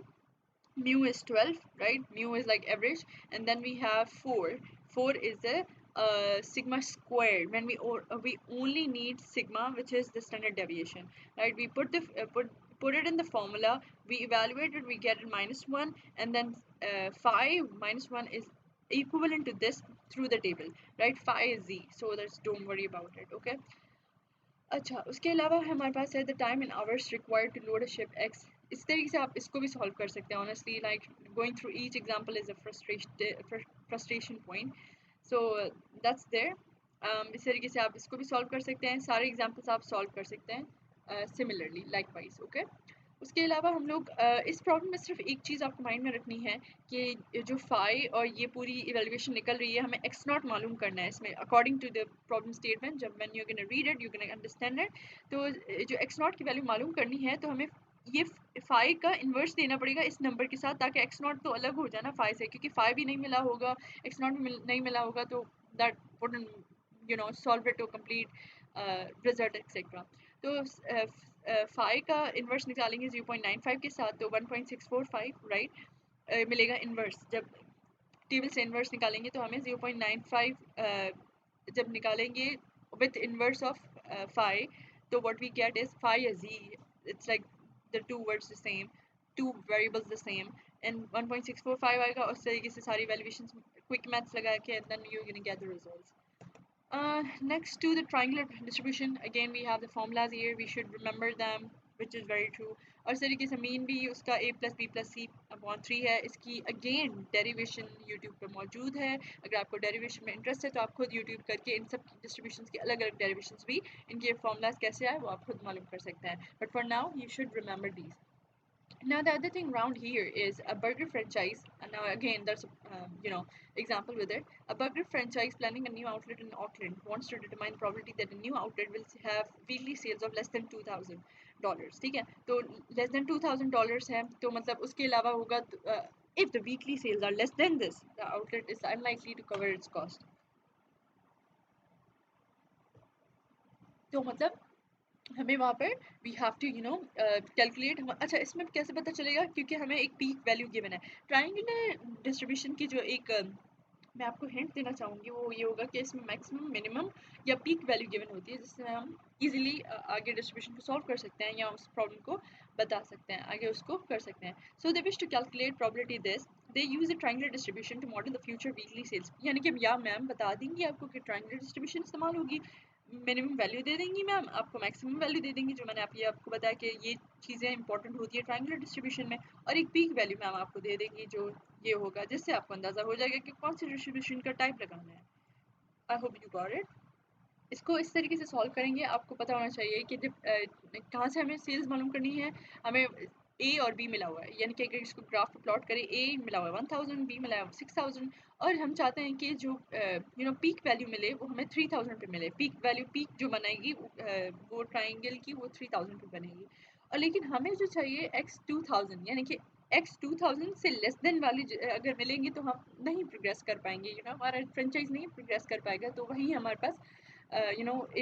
Speaker 1: is 12, right? Mu is like average, and then we have 4. 4 is the sigma squared. When we only need sigma, which is the standard deviation, right? We put the put it in the formula, we evaluate it, we get it -1, and then 5 minus 1 is equivalent to this through the table, right? Phi is z, so that's, don't worry about it, okay? अच्छा, उसके अलावा हमारे पास है the time in hours required to load a ship X. इस तरीके से आप इसको भी सॉल्व कर सकते हैं। Honestly like going through each example is a frustration point, so that's there. इस तरीके से आप इसको भी सॉल्व कर सकते हैं, सारे एग्जांपल्स आप सॉल्व कर सकते हैं सिमिलरली लाइकवाइज, ओके। उसके अलावा हम लोग इस प्रॉब्लम में सिर्फ एक चीज़ आपको माइंड में रखनी है कि जो फाई और ये पूरी इवेल्युएशन निकल रही है, हमें एक्स नॉट मालूम करना है इसमें according to the problem statement. जब when you gonna read it, you gonna understand it. तो जो एक्स नॉट की वैल्यू मालूम करनी है, तो हमें ये फाई का इन्वर्स देना पड़ेगा इस नंबर के साथ, ताकि एक्स नॉट तो अलग हो जाए ना फाई से, क्योंकि फाई भी नहीं मिला होगा, एक्स नॉट भी नहीं मिला होगा, तो that wouldn't solve it to complete result etcetera. तो फाई का इन्वर्स निकालेंगे 0.95 के साथ, तो 1.645, राइट, मिलेगा इन्वर्स। जब टेबल से इन्वर्स निकालेंगे तो हमें 0.95 जब निकालेंगे विथ इन्वर्स ऑफ फाई, तो what we get is phi या जी, it's like the two words the same, two variables the same, and 1.645 आएगा। उस तरीके से सारी वैल्यूएशंस क्विक मैथ्स लगा के, and then you can get the results. Next to the triangular distribution, again we have the formulas here, we should remember them, which is very true. और इस तरीके से मीन भी उसका a plus b plus c upon 3 है। इसकी again derivation YouTube पे मौजूद है। अगर आपको derivation में इंटरेस्ट है तो आप खुद YouTube करके इन सब distributions के अलग अलग derivations भी, इनके formulas कैसे आए वो आप खुद मालूम कर सकते हैं। But for now you should remember these. Now the other thing around here is a burger franchise, and now again there's a example with it. A burger franchise planning a new outlet in Auckland wants to determine the probability that a new outlet will have weekly sales of less than $2,000. ठीक है, तो less than $2,000 है, तो मतलब उसके अलावा होगा if the weekly sales are less than this, the outlet is unlikely to cover its cost. तो मतलब हमें वहाँ पर वी हैव टू कैलकुलेट। अच्छा, इसमें कैसे पता चलेगा, क्योंकि हमें एक पीक वैल्यू गिवन है। ट्रायंगुलर डिस्ट्रीब्यूशन की जो एक मैं आपको हिंट देना चाहूँगी वो ये होगा कि इसमें मैक्सिमम, मिनिमम या पीक वैल्यू गिवन होती है, जिससे हम इजीली आगे डिस्ट्रीब्यूशन को सॉल्व कर सकते हैं या उस प्रॉब्लम को बता सकते हैं, आगे उसको कर सकते हैं। So they wish to calculate probability this, they use a triangular distribution to model the future weekly sales. यानी कि या मैम बता देंगी आपको कि ट्रायंगुलर डिस्ट्रीब्यूशन इस्तेमाल होगी, मिनिमम वैल्यू दे देंगी मैम, आपको मैक्सिमम वैल्यू दे देंगी, जो मैंने आपको बताया कि ये चीज़ें इंपॉर्टेंट होती है ट्रायंगुलर डिस्ट्रीब्यूशन में, और एक पीक वैल्यू मैम आपको दे देंगी जो ये होगा, जिससे आपको अंदाज़ा हो जाएगा कि कौन सी डिस्ट्रीब्यूशन का टाइप लगाना है। I hope you got it. इसको इस तरीके से सॉल्व करेंगे, आपको पता होना चाहिए कि जब कहाँ से हमें सेल्स मालूम करनी है। हमें ए और बी मिला हुआ है, यानी कि अगर इसको ग्राफ पे प्लॉट करें, ए मिला हुआ है 1000, बी मिला है 6000, और हम चाहते हैं कि जो पीक वैल्यू मिले वो हमें 3000 पे मिले। पीक वैल्यू, पीक जो बनाएगी वो ट्राइंगल की वो 3000 पे बनेगी। और लेकिन हमें जो चाहिए x 2000, यानी कि x 2000 से लेस देन वैल्यू अगर मिलेंगी तो हम नहीं प्रोग्रेस कर पाएंगे, हमारा फ्रेंचाइज नहीं प्रोग्रेस कर पाएगा। तो वहीं हमारे पास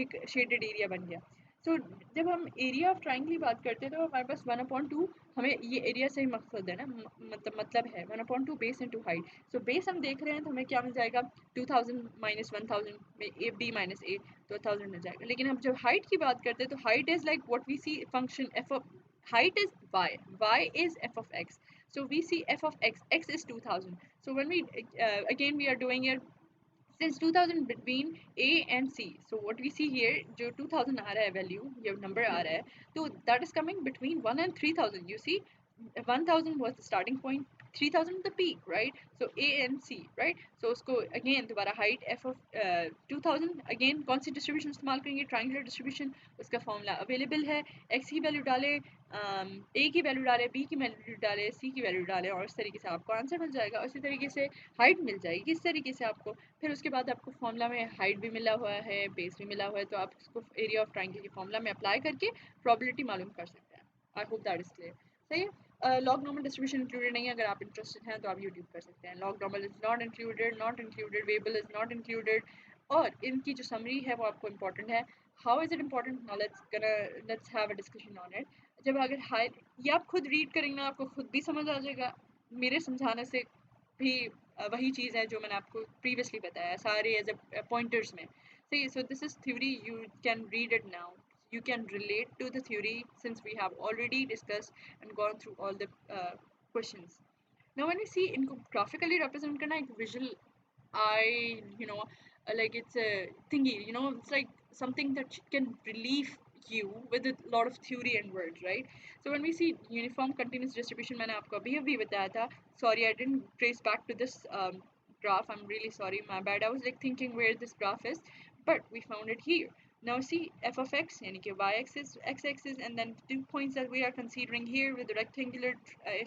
Speaker 1: एक शेडेड एरिया बन गया। सो जब हम एरिया ऑफ ट्राइंगल की बात करते हैं तो हमारे पास 1/2, हमें ये एरिया से ही मकसद है ना, मतलब है 1/2 base into height. So base हम देख रहे हैं तो हमें क्या मिल जाएगा, 2000 माइनस 1000 में ए बी माइनस ए, तो 1000 मिल जाएगा। लेकिन हम जब हाइट की बात करते हैं तो height is like what we see function F of height is y is f of x, so we see f of x is 2000. So when we again we are doing it since 2000 between a and c, so what we see here जो 2000 आ रहा है value, ये number आ रहा है, तो that is coming between 1 and 3000. You see 1000 was the starting point, 3000 the peak, right? So a and c, right? So उसको again दोबारा height f of 2000, again कौन सी डिस्ट्रीब्यूशन इस्तेमाल करेंगे, ट्राइंगुलर डिस्ट्रीब्यूशन। उसका फॉर्मूला अवेलेबल है, x की value डाले, a की वैल्यू डाले, b की वैल्यू डाले, c की वैल्यू डाले, और इस तरीके से आपको आंसर मिल जाएगा। उसी तरीके से हाइट मिल जाएगी इस तरीके से आपको। फिर उसके बाद आपको फॉर्मूला में हाइट भी मिला हुआ है, बेस भी मिला हुआ है, तो आप इसको एरिया ऑफ ट्राइंगल के फॉर्मूला में अप्लाई करके प्रोबेबिलिटी मालूम कर सकते हैं। आई होप दैट इज क्लियर। सही है। लॉग नॉर्मल डिस्ट्रीब्यूशन इंक्लूडेड नहीं है, अगर आप इंटरेस्टेड हैं तो आप यूट्यूब कर सकते हैं। Log normal is not included, Weibull is not included, और इनकी जो समरी है वो आपको इंपॉर्टेंट है। How is it important, now let's have a discussion on it. जब अगर हाई, ये आप खुद रीड करेंगे ना आपको खुद भी समझ आ जाएगा, मेरे समझाने से भी वही चीज़ है जो मैंने आपको प्रीवियसली बताया सारे एज अ पॉइंटर्स में। सही, so this is theory, you can read it now, you can relate to the theory since we have already discussed and gone through all the questions. Now when we see इनको graphically represent करना, एक visual eye, like it's a thingy, it's like something that can relieve you with a lot of theory and words, right? So when we see uniform continuous distribution, मैंने आपको अभी बताया था, sorry I didn't trace back to this graph, I'm really sorry, my bad, I was like thinking where this graph is, but we found it here. Now see f of x, यानी कि y-axis, x-axis, and then 2 points that we are considering here with the rectangular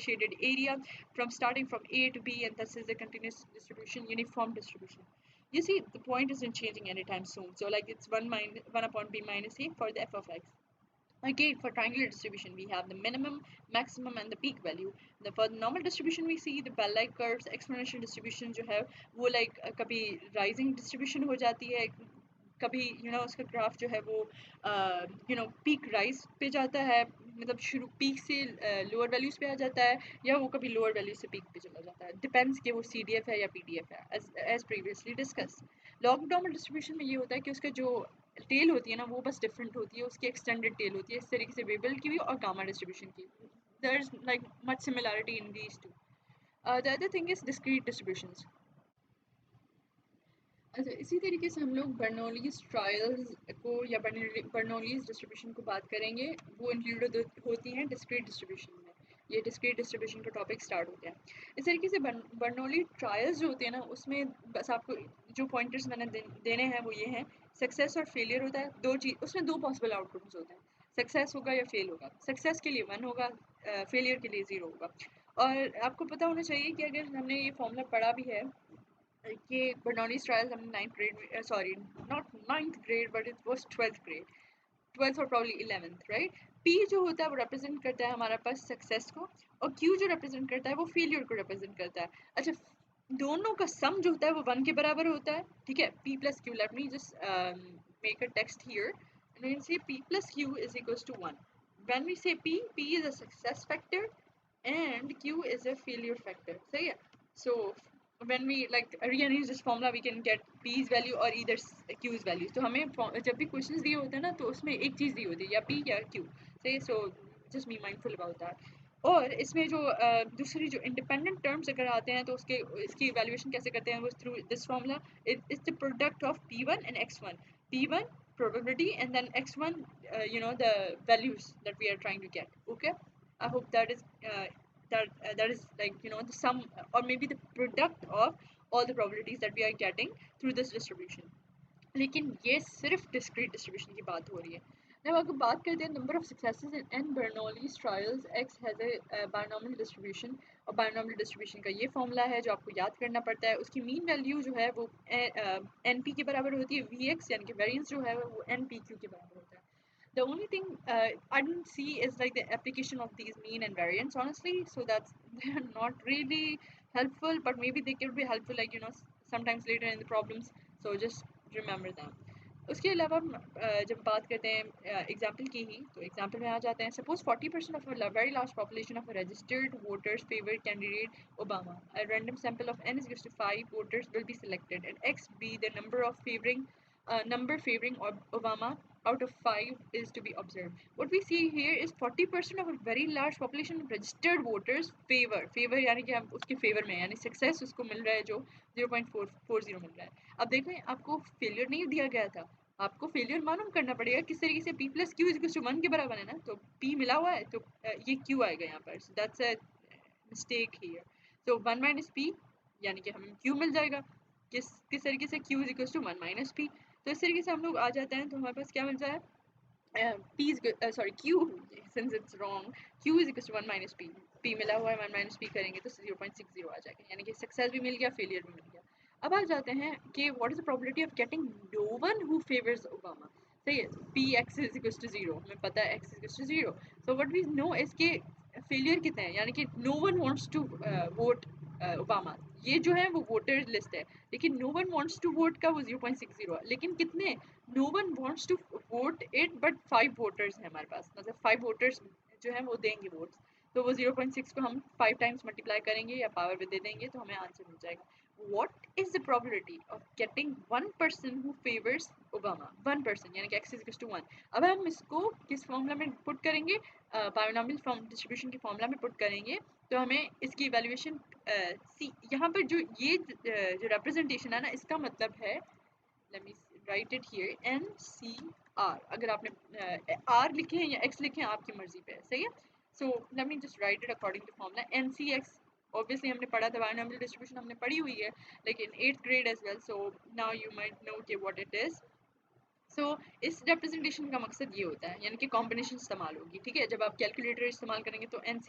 Speaker 1: shaded area from starting from A to B, and this is a continuous distribution, uniform distribution. You see, the point isn't changing anytime soon. So like it's 1 upon b minus a for the f of x. Again, for triangular distribution, we have the minimum, maximum, and the peak value. For the normal distribution, we see the bell-like curves. Exponential distribution जो है वो like कभी rising distribution हो जाती है, कभी उसका graph जो है वो पीक राइज पे जाता है, मतलब शुरू पीक से लोअर वैल्यूज पे आ जाता है, या वो कभी लोअर वैल्यू से पीक पे चला जाता है, डिपेंड्स कि वो CDF है या PDF है, as previously discuss. Log normal distribution में ये होता है कि उसका जो टेल होती है ना वो बस डिफरेंट होती है, उसकी एक्सटेंडेड टेल होती है, इस तरीके से वेबल की भी और गामा डिस्ट्रीब्यूशन की, there is like much similarity in these two. The other thing is discrete distributions. अच्छा, इसी तरीके से हम लोग बर्नौलीज ट्रायल्स को या बर्नौलीज डिस्ट्रीब्यूशन को बात करेंगे, वो इंक्लूडेड होती हैं डिस्क्रीट डिस्ट्रीब्यूशन में। ये डिस्क्रीट डिस्ट्रीब्यूशन का टॉपिक स्टार्ट होता है। इस तरीके से बर्नौली ट्रायल्स जो होते हैं ना, उसमें बस आपको जो पॉइंटर्स मैंने देने हैं वो ये हैं, सक्सेस और फेलियर होता है, दो चीज़, उसमें दो पॉसिबल आउटकम्स होते हैं, सक्सेस होगा या फेल होगा। सक्सेस के लिए 1 होगा, फेलियर के लिए 0 होगा। और आपको पता होना चाहिए कि अगर हमने ये फॉर्मूला पढ़ा भी है, ये Bernoulli's trials हमने 9th grade में, sorry not 9th grade but it was 12th grade, 12th or probably 11th, right? P जो होता है वो represent करता है हमारे पास सक्सेस को, और Q जो represent करता है वो फेलियर को represent करता है। अच्छा, दोनों का सम जो होता है वो 1 के बराबर होता है, ठीक है? P plus Q, let me just make a text here and we can say P plus Q is equals to 1. When we say P is a success factor and Q is a failure factor, सही है? So when we like rearrange this formula we can get P's value or either Q's value. तो हमें जब भी questions दिए होते हैं ना तो उसमें एक चीज़ दी होती है, या P या Q, सही? So just be mindful about that. और इसमें जो दूसरी जो इंडिपेंडेंट टर्म्स अगर आते हैं तो उसके इसकी इवैल्यूएशन कैसे करते हैं, वो through this formula, it's the product of P1 and X1. P1 probability and then X1 the values that we are trying to get. Okay, I hope that is that is like the sum or maybe the product of all the probabilities that we are getting through this distribution. लेकिन ये सिर्फ discrete distribution की बात हो रही है। जब अगर बात करते हैं number of successes in an Bernoulli's trials, x has a binomial distribution, और बायनॉमियल डिस्ट्रीब्यूशन का ये फॉर्मूला है जो आपको याद करना पड़ता है। उसकी मीन वैल्यू जो है वो एन पी के बराबर होती है, वी एक्स यानी कि वेरियंस जो है वो एन पी क्यू के बराबर होता है। The only thing I don't see is like the application of these mean and variance, honestly, so that's they're not really helpful, but maybe they could be helpful like sometimes later in the problems, so just remember them. उसके अलावा जब बात करते हैं example की ही, तो example में आ जाते हैं, suppose 40% of a very large population of registered voters favour candidate Obama, a random sample of n is equals to 5 voters will be selected and x be the number favoring Obama out of 5 is to be observed. What we see here is 40% of a very large population of registered voters favor यानी कि हम उसके favour में, यानी success उसको मिल रहा है जो 0.440 मिल रहा है। अब देखें, आपको फेलियर नहीं दिया गया था, आपको फेलियर मालूम करना पड़ेगा किस तरीके से। P plus Q is equals to 1 के बराबर है ना, तो P मिला हुआ है तो ये Q आएगा यहाँ पर, so that's a mistake here. So 1 minus P यानी कि हमें Q मिल जाएगा, किस तरीके से Q is equals to 1 minus P। तो इस तरीके से हम लोग आ जाते हैं, तो हमारे पास क्या मिल जाए, P is Q, since it's wrong, Q is equals to 1 minus P, P मिला हुआ है, 1 minus P करेंगे तो 0.60 आ जाएगा, यानी कि सक्सेस भी मिल गया, फेलियर भी मिल गया। अब आ जाते हैं कि what is the probability of getting no one who favors Obama, सही है? P x is equals to 0, हमें पता है x is equals to 0, so what we know is कि फेलियर कितने हैं, यानी कि no one wants to vote Obama, ये जो है वो वोटर लिस्ट है, लेकिन no one wants to vote का वो 0.60 है, लेकिन कितने, no one wants to vote it but 5 voters हैं हमारे पास, मतलब 5 वोटर्स जो है वो देंगे वोट्स, तो वो 0.6 को हम 5 टाइम्स मल्टीप्लाई करेंगे या पावर में दे देंगे तो हमें आंसर मिल जाएगा. What is the probability of getting one person who favors Obama? One person, यानी कि x is equals to 1. अब हम इसको किस फॉर्मूला में पुट करेंगे, बायोनॉमियल फॉर्म डिस्ट्रीब्यूशन के फॉर्मूला में पुट करेंगे, तो हमें इसकी इवैल्यूएशन सी, यहाँ पर जो ये जो रिप्रेजेंटेशन है ना, इसका मतलब है, let me write it here, NCR, अगर आपने R लिखे हैं या X लिखे हैं आपकी मर्जी पे है, सही है. So let me just write it according to formula NCX. Obviously हमने पढ़ा था, binomial distribution हमने पढ़ी हुई है, लेकिन 8th grade as well, so now you might know what it is. सो इस रिप्रेजेंटेशन का मकसद ये होता है, यानी कि कॉम्बिनेशन इस्तेमाल होगी, ठीक है. जब आप कैलकुलेटर इस्तेमाल करेंगे तो NC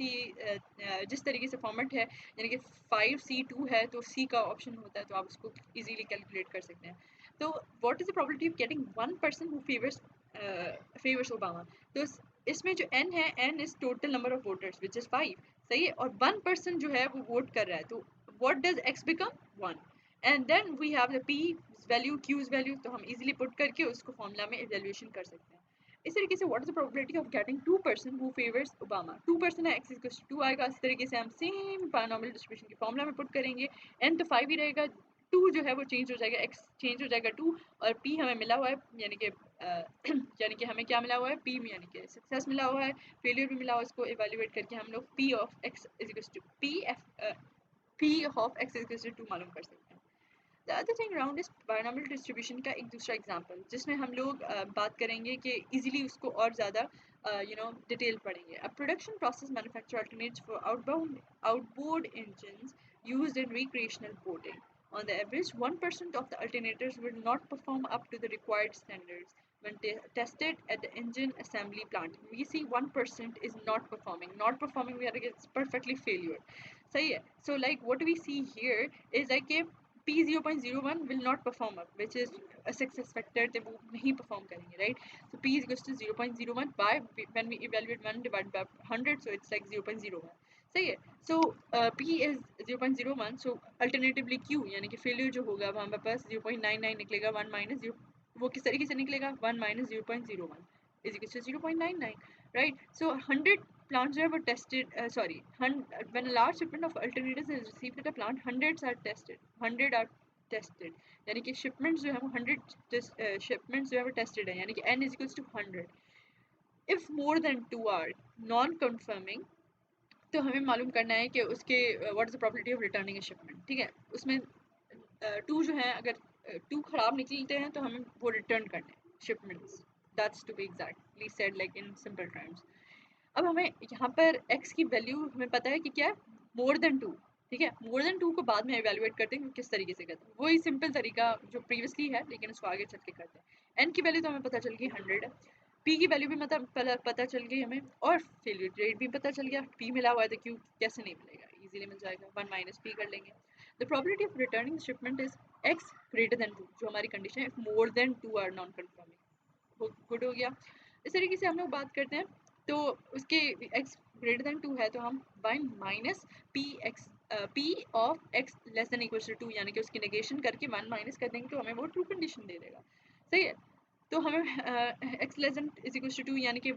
Speaker 1: जिस तरीके से फॉर्मेट है, यानी कि 5C2 है तो C का ऑप्शन होता है, तो आप उसको इजीली कैलकुलेट कर सकते हैं. तो what is the probability of getting one person who favours Obama, तो इसमें जो n है, n is total number of voters which is 5, सही है, और वन पर्सन जो है वो वोट कर रहा है, तो what does x become 1, and then we have the p value, q's value, तो हम इजीली पुट करके उसको फॉर्मूला में इवैल्यूएशन कर सकते हैं. इस तरीके से what is the probability of getting two person who favours Obama, two person है, x इक्वल्स टू 2 आएगा. इस तरीके से हम सेम बायनॉमियल डिस्ट्रीब्यूशन की फॉर्मूला में पुट करेंगे, n तो 5 ही रहेगा, 2 जो है वो चेंज हो जाएगा, x चेंज हो जाएगा 2, और p हमें मिला हुआ है, यानी कि यानी कि हमें क्या मिला हुआ है, p में, यानी कि सक्सेस मिला हुआ है, फेलियर भी मिला हुआ है, इसको इवैल्यूएट करके हम लोग p of x is equals to p of x is equals to 2 मालूम कर सकते हैं. The other thing around is binomial distribution का एक दूसरा एग्जाम्पल, जिसमें हम लोग बात करेंगे कि इजीली उसको और ज़्यादा डिटेल पढ़ेंगे. A production process manufacture alternates for outboard engines used in recreational boating. On the average, 1% of the alternators will not perform up to the required standards when tested at the engine assembly plant. We see 1% is not performing. Not performing, we are it's perfectly failure. सही है. So like what we see here is like a P 0.01 will not perform up, which is a success factor, they वो नहीं perform करेंगे, right? So P is equals to 0.01 by, when we evaluate 1 divided by 100, so it's like 0.01. सही है. So P is 0.01, so alternatively Q यानी कि failure जो होगा वो हमारे पास 0.99 निकलेगा, 1 minus 0, वो किस तरीके से निकलेगा, 1 minus 0.01 is equals to 0.99, right? So 100 plants were tested, when a large shipment of alternatives is received at a plant, hundreds are tested, 100 are tested, यानी कि shipments जो है वो 100 shipments जो है वो tested है, यानी कि n is equals to 100. if more than 2 are non confirming, तो हमें मालूम करना है कि उसके what is the probability of returning a shipment, ठीक है. उसमें 2 जो है, अगर 2 खराब निकलते हैं तो हमें वो रिटर्न करने हैं shipments, that's to be exactly said like in simple terms. अब हमें यहाँ पर x की वैल्यू हमें पता है कि क्या है, मोर देन 2, ठीक है. मोर देन 2 को बाद में एवेल्युएट करते हैं किस तरीके से करते हैं, वही सिंपल तरीका जो प्रीवियसली है, लेकिन उसको आगे चल के करते हैं. n की वैल्यू तो हमें पता चल गई 100 है, p की वैल्यू भी मतलब पता चल गई हमें, और फेलियर रेट भी पता चल गया, p मिला हुआ है तो q कैसे नहीं मिलेगा, इजीली मिल जाएगा, 1 माइनस p कर लेंगे. The probability of returning shipment is x greater than 2, जो हमारी कंडीशन है, if more than 2 are non conforming. Good हो गया. इस तरीके से हम लोग बात करते हैं, तो उसके x ग्रेटर देन 2 है तो हम y minus p of x less than equal to 2, यानी कि उसकी नेगेशन करके 1 माइनस कर देंगे तो हमें वो ट्रू कंडीशन दे देगा, सही है. तो हमें x less than is equal to 2 यानी कि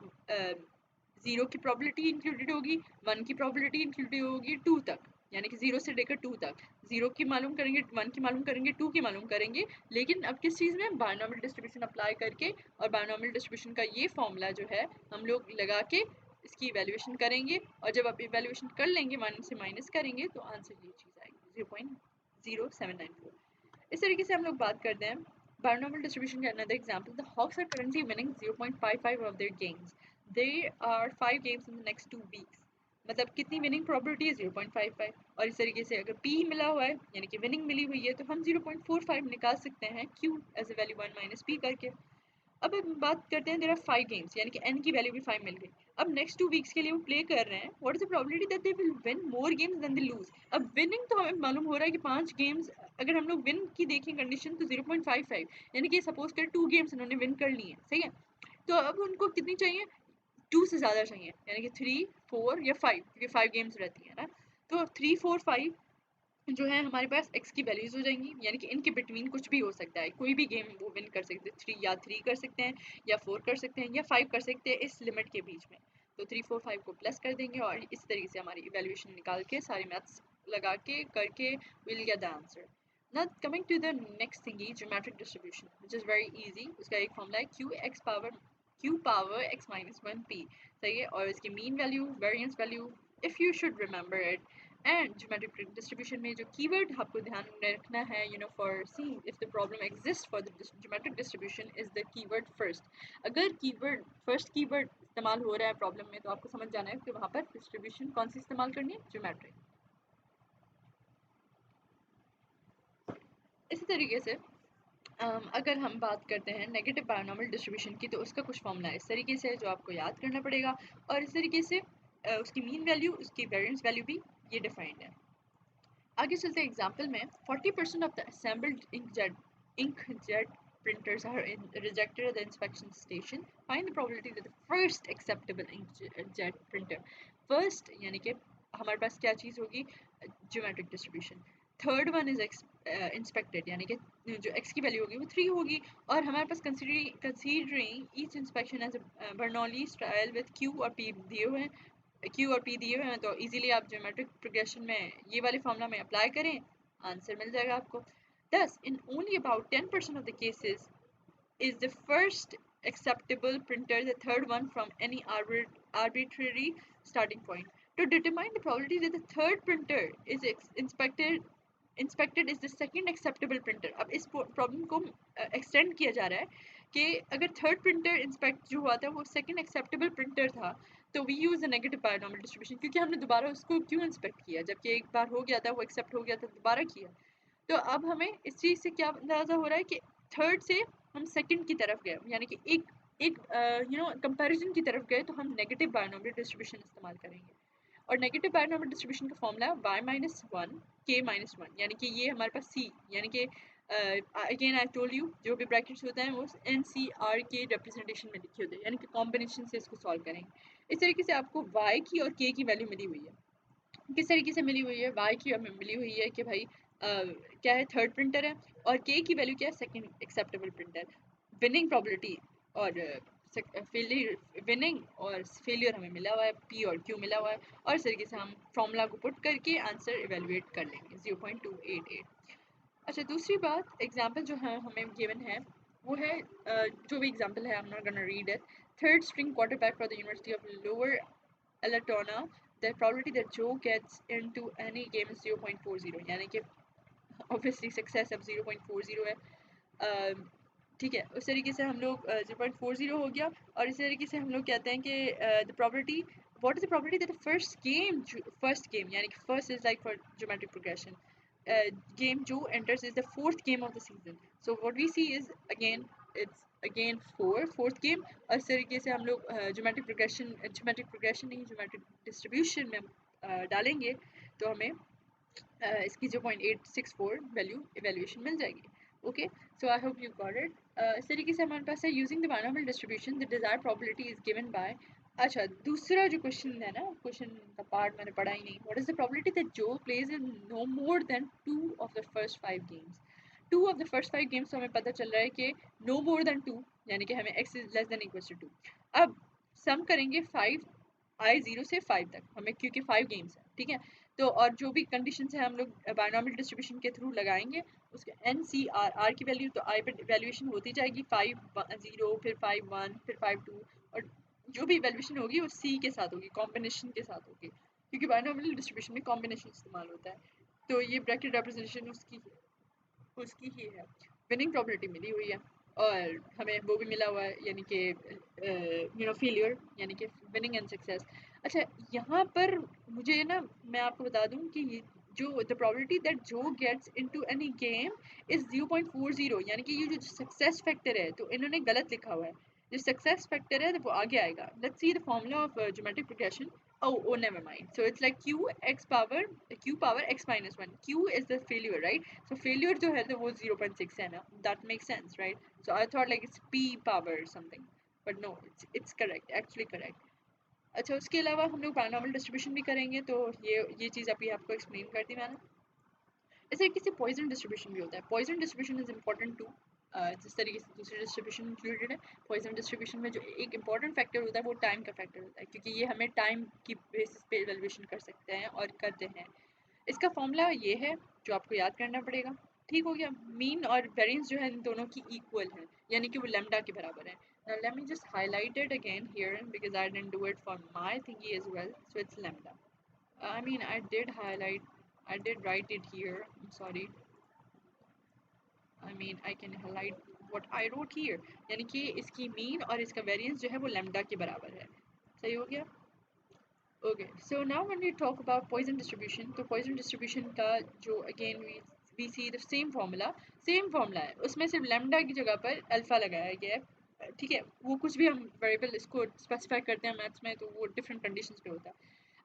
Speaker 1: 0 की प्रोबेबिलिटी इंक्लूडेड होगी, 1 की प्रोबेबिलिटी इंक्लूडेड होगी, 2 तक, यानी कि 0 से लेकर 2 तक, 0 की मालूम करेंगे, 1 की मालूम करेंगे, 2 की मालूम करेंगे, लेकिन अब किस चीज़ में, बायनॉमियल डिस्ट्रीब्यूशन अप्लाई करके, और बायनॉमियल डिस्ट्रीब्यूशन का ये फॉर्मूला जो है हम लोग लगा के इसकी इवैल्यूएशन करेंगे, और जब आप इवैल्यूएशन कर लेंगे, 1 से माइनस करेंगे तो आंसर ये चीज़ आएगी 0.0794. इस तरीके से हम लोग बात करते हैं binomial distribution का another example. The Hawks are currently winning 0.55 of their games. There are 5 games in the next 2 weeks. मतलब कितनी विनिंग प्रोबेबिलिटी है 0.55, और इस तरीके से अगर P मिला हुआ है यानी कि विनिंग मिली हुई है तो हम 0.45 निकाल सकते हैं Q as a value 1 minus P करके. अब हम बात करते हैं, देयर आर 5 गेम्स, यानी कि n की वैल्यू भी 5 मिल गई. अब नेक्स्ट 2 वीक्स के लिए वो प्ले कर रहे हैं, what is the probability that they will win more games than they lose. अब विनिंग तो हमें मालूम हो रहा है कि 5 गेम्स, अगर हम लोग विन की देखें कंडीशन तो 0.55, यानी कि सपोज कर 2 गेम्स इन्होंने विन कर लिए हैं, सही है. तो अब उनको कितनी चाहिए, 2 से ज़्यादा चाहिए, यानी कि 3, 4 या 5, क्योंकि 5 गेम्स रहती हैं ना। तो 3, 4, 5 जो है हमारे पास x की वैल्यूज़ हो जाएंगी, यानी कि इनके बिटवीन कुछ भी हो सकता है, कोई भी गेम वो विन कर सकते हैं। 3 कर सकते हैं, या 4 कर सकते हैं, या 5 कर सकते हैं, इस लिमिट के बीच में। तो 3, 4, 5 को प्लस कर देंगे और इस तरीके से हमारी इवेल्यूएशन निकाल के सारी मैथ्स लगा के करके will get the answer. Now coming to the next thingy, geometric distribution, which is very easy. उसका एक फॉर्मूला है q power x minus 1p, सही है, और इसकी mean value, variance value, if you should remember it. And geometric distribution में जो keyword आपको ध्यान में रखना है, for seeing if the problem exists for the geometric distribution is the keyword first. अगर कीवर्ड फर्स्ट कीवर्ड इस्तेमाल हो रहा है प्रॉब्लम में, तो आपको समझ जाना है कि वहाँ पर डिस्ट्रीब्यूशन कौन सी इस्तेमाल करनी है, ज्योमेट्रिक। इसी तरीके से अगर हम बात करते हैं नेगेटिव बायनॉमियल डिस्ट्रीब्यूशन की, तो उसका कुछ फॉर्मूला इस तरीके से है जो आपको याद करना पड़ेगा, और इस तरीके से उसकी मीन वैल्यू, उसकी वेरिएंस वैल्यू भी ये डिफाइंड है। आगे चलते हैं एग्जाम्पल में। 40% of the assembled inkjet printers are rejected at the inspection station. Find the probability that the first acceptable inkjet printer, first यानी कि हमारे पास क्या चीज़ होगी, geometric distribution. Third one is inspected, यानी कि जो x की वैल्यू होगी वो 3 होगी, और हमारे पास considering each inspection as Bernoulli style with q और p दिए हुए हैं, Q और P दिए हुए हैं, तो इजीली आप ज्योमेट्रिक प्रोग्रेशन में ये वाले फॉर्मूला में अप्लाई करें, आंसर मिल जाएगा आपको। Thus, in only about 10% of the cases is the first acceptable printer the third one from any arbitrary starting point. To determine the probability that the third printer is inspected is the second acceptable printer. अब इस problem को extend किया जा रहा है कि अगर third printer inspect जो हुआ था वो सेकंड एक्सेप्टेबल प्रिंटर था, तो we use a negative binomial distribution, क्योंकि हमने दोबारा उसको क्यों इंस्पेक्ट किया, जबकि एक बार हो गया था, वो एक्सेप्ट हो गया था, दोबारा किया। तो अब हमें इस चीज़ से क्या अंदाज़ा हो रहा है कि थर्ड से हम सेकंड की तरफ गए, यानी कि एक कंपैरिजन की तरफ गए, तो हम नेगेटिव बायनॉमियल डिस्ट्रीब्यूशन इस्तेमाल करेंगे। और नेगेटिव बायनॉमियल डिस्ट्रीब्यूशन का फॉर्मूला है y-1 k-1, यानी कि ये हमारे पास c, यानी कि अगेन आई टोल्ड यू, जो भी ब्रैकेट्स होते हैं वो NCR के रिप्रेजेंटेशन में लिखे होते हैं, यानी कि कॉम्बिनेशन से इसको सॉल्व करेंगे। इस तरीके से आपको y की और k की वैल्यू मिली हुई है। किस तरीके से मिली हुई है, y की हमें मिली हुई है कि भाई क्या है, थर्ड प्रिंटर है, और k की वैल्यू क्या है, second acceptable printer. Winning probability और फेलियर, विनिंग और फेलियर हमें मिला हुआ है, p और q मिला हुआ है, और इस तरीके से हम फॉर्मूला को पुट करके आंसर इवेलुएट कर लेंगे 0.288। अच्छा, दूसरी बात, एग्जाम्पल जो है हमें गिवन है वो है जो भी एग्जाम्पल है, I am not gonna read it. Third string quarterback for the university of lower Alatona, the probability that Joe gets into any game is 0.40, यानी कि obviously success अब 0.40 है। ठीक है, उस तरीके से हम लोग 0.40 हो गया, और इस तरीके से हम लोग कहते हैं कि the probability, what is the probability that the first game यानी कि first is like for geometric progression, game Joe enters is the fourth game of the season. So what we see is it's again fourth game, और इस तरीके से हम लोग geometric progression नहीं, geometric distribution में डालेंगे, तो हमें इसकी 0.864 वैल्यू इवेल्यूएशन मिल जाएगी। Okay, so I hope you got it. इस तरीके से हमारे पास है using the binomial distribution the desired probability is given by. अच्छा, दूसरा जो क्वेश्चन है ना, क्वेश्चन का पार्ट मैंने पढ़ा ही नहीं। What is the probability that जो plays in no more than 2 of the first 5 games. 2 of the first 5 games, तो हमें पता चल रहा है कि नो मोर देन 2, यानी कि हमें x is less than equal to 2। अब सम करेंगे 5 0 से 5 तक, हमें क्योंकि 5 गेम्स है, ठीक है। तो और जो भी कंडीशन है हम लोग बायनॉमियल डिस्ट्रीब्यूशन के थ्रू लगाएंगे, उसके NCR की वैल्यू, तो आई पर वैल्यूएशन होती जाएगी 5 0, फिर 5 1, फिर 5 2, और जो भी वैल्यूएशन होगी वो C के साथ होगी, कॉम्बिनेशन के साथ होगी, क्योंकि बायनॉमियल डिस्ट्रीब्यूशन में कॉम्बिनेशन इस्तेमाल होता है। तो ये ब्रैकेट रिप्रेजेंटेशन उसकी ही है। विनिंग प्रोबेबिलिटी मिली हुई है, और हमें वो भी मिला हुआ है, यानी कि फेलियर, यानी कि विनिंग एंड सक्सेस। अच्छा, यहाँ पर मुझे ना, मैं आपको बता दूँ कि जो द प्रोबेबिलिटी दैट जो gets into any game is 0.40, यानी कि ये जो सक्सेस फैक्टर है, तो इन्होंने गलत लिखा हुआ है। जो सक्सेस फैक्टर है तो वो आगे आएगा। Let's see the formula of geometric progression. Oh, never mind. So it's like q power x minus 1. Q is the failure, right? So failure जो है तो वो 0.6 है ना. That makes sense, right? So I thought like it's p power or something, but no, it's correct, actually correct. अच्छा, उसके अलावा हम लोग बायनॉमियल डिस्ट्रीब्यूशन भी करेंगे, तो ये चीज़ अभी आपको एक्सप्लेन कर दी मैंने। इस तरीके से पॉइजन डिस्ट्रीब्यूशन भी होता है। Poisson distribution is important too, जिस तरीके से दूसरे डिस्ट्रीब्यूशन इंक्लूडेड है, पॉइजन डिस्ट्रीब्यूशन में जो एक इंपॉर्टेंट फैक्टर होता है वो टाइम का फैक्टर होता है, क्योंकि ये हमें टाइम की बेसिस पे एवेल्युएशन कर सकते हैं और करते हैं। इसका फॉर्मूला ये है जो आपको याद करना पड़ेगा। ठीक हो गया। मीन और वेरिएंस जो है इन दोनों की इक्वल है, यानी कि वो लैम्डा के बराबर है। Now let me just highlight it again here because I didn't do it for my thingy as well. So it's lambda. I mean, I did write it here. I'm sorry. I mean, I can highlight what I wrote here. यानी कि इसकी mean और इसका variance जो है वो lambda के बराबर है। सही हो गया? Okay, so now when we talk about Poisson distribution, तो Poisson distribution का जो again we see the same formula है, उसमें सिर्फ lambda की जगह पर अल्फा लगाया गया है। ठीक है, वो कुछ भी हम वेरिएबल इसको स्पेसिफाई करते हैं मैथ्स में, तो वो डिफरेंट कंडीशंस पे होता है।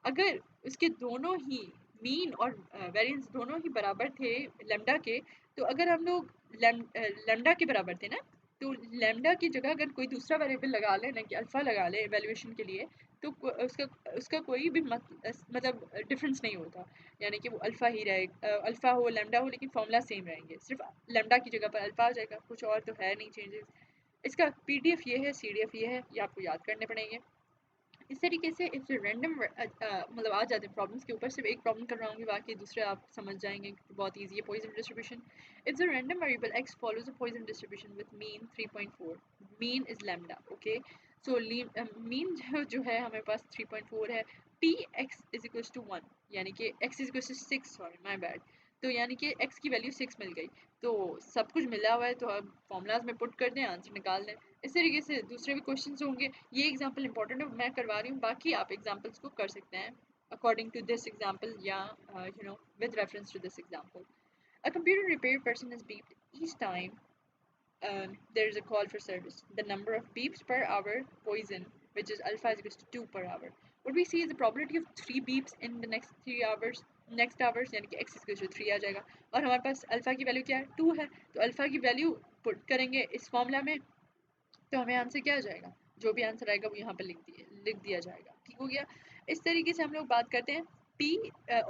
Speaker 1: अगर उसके दोनों ही मीन और वेरिएंस दोनों ही बराबर थे लैम्डा के, तो अगर हम लोग लैम्डा के बराबर थे ना, तो लैम्डा की जगह अगर कोई दूसरा वेरिएबल लगा ले ना, कि अल्फा लगा ले इवैल्यूएशन के लिए, तो उसका उसका कोई भी मतलब डिफरेंस नहीं होता। यानी कि वो अल्फा ही रहे, अल्फा हो लैम्डा हो, लेकिन फॉर्मूला सेम रहेंगे, सिर्फ लैम्डा की जगह पर अल्फा आ जाएगा, कुछ और तो है नहीं चेंजेस। इसका पीडीएफ ये है, सीडीएफ ये है, ये आपको याद करने पड़ेंगे। इस तरीके से इफ रैंडम मतलब आ जाते हैं प्रॉब्लम्स के ऊपर, सिर्फ एक प्रॉब्लम करवाऊंगी, बाकी दूसरे आप समझ जाएंगे, बहुत ईजी है। Poisson distribution, it's a random variable x follows a Poisson distribution with mean 3.4, mean is lambda, okay? So mean जो है हमारे पास 3.4 है। p x is equals to 1, यानी कि x is equals to 6, sorry my bad, तो यानी कि x की वैल्यू 6 मिल गई। तो सब कुछ मिला हुआ है, तो अब फॉर्मूलाज में पुट कर दें, आंसर निकाल दें। इस तरीके से दूसरे भी क्वेश्चंस होंगे। ये एग्जांपल इंपॉर्टेंट है, मैं करवा रही हूँ, बाकी आप एग्जांपल्स को कर सकते हैं अकॉर्डिंग टू दिस एग्जांपल, या with reference to this example. A computer repair person is beeped each time there is a call for service. The number of beeps per hour Poisson, which is alpha is equals to 2 per hour. What we see is the probability of 3 beeps in the next 3 hours, next hours, यानी कि x is equals to 3 आ जाएगा, और हमारे पास alpha की value क्या है, 2 है, तो अल्फा की वैल्यू पुट करेंगे इस फॉर्मूला में, तो हमें आंसर क्या आ जाएगा, जो भी आंसर आएगा वो यहाँ पर लिख दिया जाएगा। ठीक हो गया। इस तरीके से हम लोग बात करते हैं P,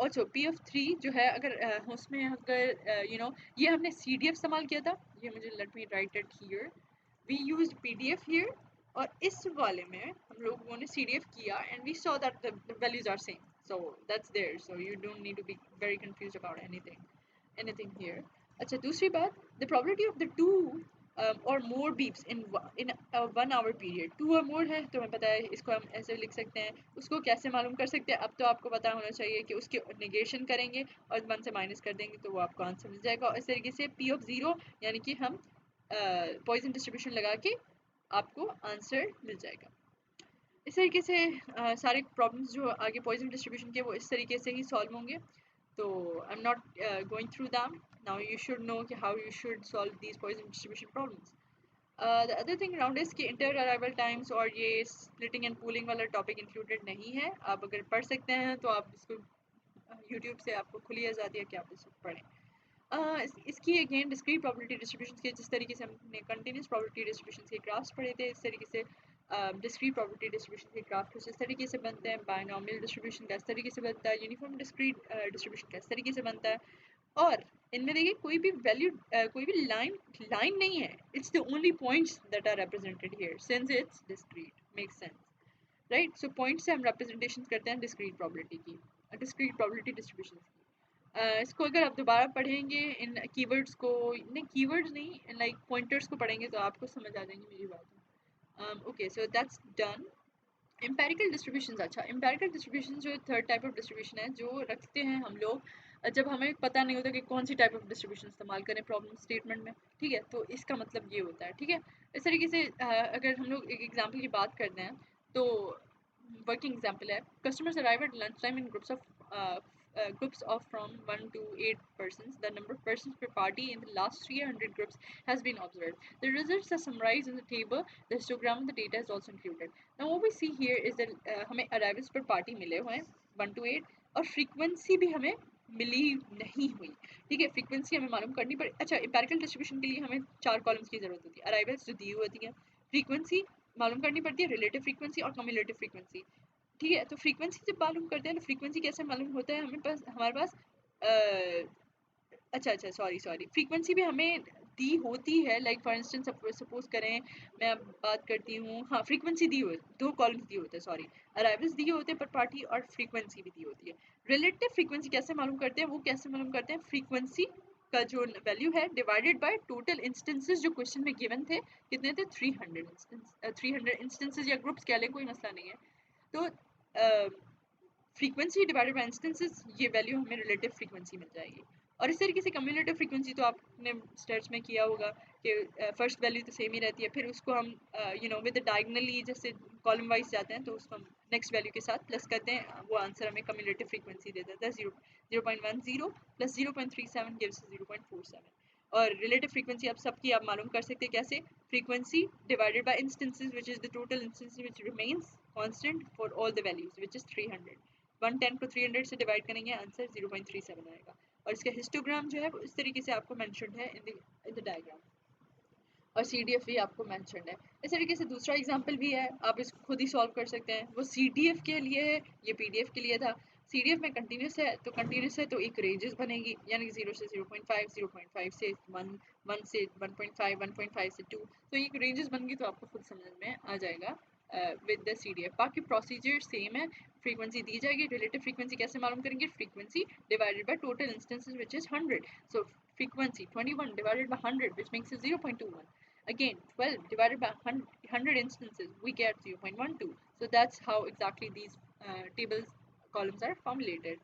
Speaker 1: ऑल्सो P(3) जो है, अगर उसमें अगर ये हमने CDF इस्तेमाल किया था, ये मुझे let me write it here, we used PDF here, और इस वाले में हम लोगों ने CDF किया and we saw that the values are same, so that's there, so you don't need to be very confused about anything here. अच्छा, दूसरी बात, the probability of the two or more beeps in a 1 hour period, 2 or more है तो हमें पता है, इसको हम ऐसे लिख सकते हैं। उसको कैसे मालूम कर सकते हैं, अब तो आपको पता होना चाहिए कि उसके नेगेशन करेंगे और 1 से माइनस कर देंगे, तो वो आपको आंसर मिल जाएगा। और इस तरीके से P(0) यानी कि हम पॉइजन डिस्ट्रीब्यूशन लगा के आपको आंसर मिल जाएगा। इस तरीके से सारे प्रॉब्लम्स जो आगे पॉइजन डिस्ट्रीब्यूशन के, वो इस तरीके से ही सॉल्व होंगे। So I'm not going through them. Now you should know how you should solve these Poisson distribution problems. The other thing around is कि inter-arrival times और ये splitting and pooling वाला topic included नहीं है। आप अगर पढ़ सकते हैं तो आप इसको YouTube से आपको खुली आज़ादी है कि आप इसको पढ़ें। इसकी अगेन डिस्क्रीट प्रोबेबिलिटी डिस्ट्रीब्यूशन के, जिस तरीके से हमने कंटिन्यूस प्रोबेबिलिटी डिस्ट्रीब्यूशन के ग्राफ्स पढ़े थे, इस तरीके से डिस्क्रीट प्रोबेबिलिटी डिस्ट्रीब्यूशन के ग्राफ कुछ इस तरीके से बनते हैं, बायनॉमियल डिस्ट्रीब्यूशन का इस तरीके से बनता है, यूनिफॉर्म डिस्क्रीट डिस्ट्रीब्यूशन का इस तरीके से बनता है। और इनमें देखिए कोई भी वैल्यू कोई भी लाइन नहीं है, it's the only points that are represented here since it's discrete, makes sense, right? So point से हम रिप्रेजेंटेशन करते हैं डिस्क्रीट प्रोबेबिलिटी की, डिस्क्रीट प्रोबेबिलिटी डिस्ट्रीब्यूशन की। इसको अगर आप दोबारा पढ़ेंगे, इन कीवर्ड्स को, नहीं कीवर्ड्स नहीं, लाइक पॉइंटर्स को पढ़ेंगे, तो आपको समझ आ जाएंगी मेरी बात। Okay, so that's done. Empirical distribution, अच्छा, एम्पेरिकल डिस्ट्रीब्यूशन जो थर्ड टाइप ऑफ डिस्ट्रीब्यूशन है, जो रखते हैं हम लोग जब हमें पता नहीं होता कि कौन सी टाइप ऑफ डिस्ट्रीब्यूशन इस्तेमाल करें प्रॉब्लम स्टेटमेंट में। ठीक है, तो इसका मतलब ये होता है। ठीक है, इस तरीके से अगर हम लोग एक एग्जाम्पल की बात करते हैं, तो वर्किंग एग्जाम्पल है, customers arrive at lunch time in groups of from 1 to 8 persons. The number of persons per party in the last 300 groups has been observed. The results are summarized in the table. The histogram of the data is also included. Now what we see here is that हमें arrivals per party मिले हुए हैं 1 to 8, और frequency भी हमें मिली नहीं हुई। ठीक है, फ्रीक्वेंसी हमें मालूम करनी पड़ी। अच्छा, एम्पेरिकल डिस्ट्रीब्यूशन के लिए हमें 4 कॉलम्स की जरूरत होती है, अराइवल्स जो दी हुई होती हैं, फ्रीक्वेंसी मालूम करनी पड़ती है, रिलेटिव फ्रीक्वेंसी और कम्युलेटिव फ्रीक्वेंसी। ठीक है, तो फ्रीक्वेंसी जब मालूम करते हैं तो फ्रीक्वेंसी कैसे मालूम होता है, हमारे पास अच्छा सॉरी फ्रीक्वेंसी भी हमें दी होती है। लाइक फॉर इंस्टेंस सपोज करें मैं अब बात करती हूँ, हाँ फ्रीक्वेंसी दी हो, दो कॉलम्स दिए होते हैं, सॉरी अराइवल्स दिए होते हैं पर पार्टी, और फ्रीक्वेंसी भी दी होती है। रिलेटिव फ्रीक्वेंसी कैसे मालूम करते हैं, वो कैसे मालूम करते हैं, फ्रीक्वेंसी का जो वैल्यू है डिवाइडेड बाय टोटल इंस्टेंसेस जो क्वेश्चन में गिवन थे, कितने थे 300 इंस्टेंसेस या ग्रुप्स कह लें, कोई मसला नहीं है। तो फ्रीक्वेंसी डिवाइडेड बाय इंस्टेंसेस, ये वैल्यू हमें रिलेटिव फ्रीक्वेंसी मिल जाएगी। और इस तरीके से कम्युलेटिव फ्रीक्वेंसी तो आपने स्टेट्स में किया होगा कि फर्स्ट वैल्यू तो सेम ही रहती है, फिर उसको हम विद डायगनली जैसे कॉलम वाइज जाते हैं तो उसको हम नेक्स्ट वैल्यू के साथ प्लस करते हैं, वो आंसर हमें कम्युलेटिव फ्रीक्वेंसी दे देता है। 0.10 प्लस 0.37 गिव्स 0.47। और रिलेटिव फ्रीक्वेंसी आप सबकी आप मालूम कर सकते हैं कैसे, frequency divided by instances which is the total instances which remains constant for all the values which is 300। 110 को 300 से डिवाइड करेंगे, आंसर 0.37 आएगा। और इसका हिस्टोग्राम जो है वो इस तरीके से आपको मेंशन्ड है इन द डायग्राम, और CDF भी आपको मेंशन्ड है। इस तरीके से दूसरा एग्जांपल भी है, आप इसको खुद ही सॉल्व कर सकते हैं। वो CDF के लिए है, ये PDF के लिए था। CDF में कंटिन्यूस है, तो कंटिन्यूस है तो एक रेंजेस बनेगी, यानी कि 0 से 0.5, 0.5 से 1, 1 से 1.5, 1.5 से 2, तो एक रेंजेस बन गई, तो आपको खुद समझ में आ जाएगा विद द CDF। बाकी प्रोसीजर सेम है, फ्रीक्वेंसी दी जाएगी। रिलेटिव फ्रीक्वेंसी कैसे मालूम करेंगे, frequency divided by total instances which is 100। So frequency 21 divided by 100, which makes it 0.21. Again, 12 divided by 100 instances, we get 0.12. So that's how exactly these tables columns are formulated.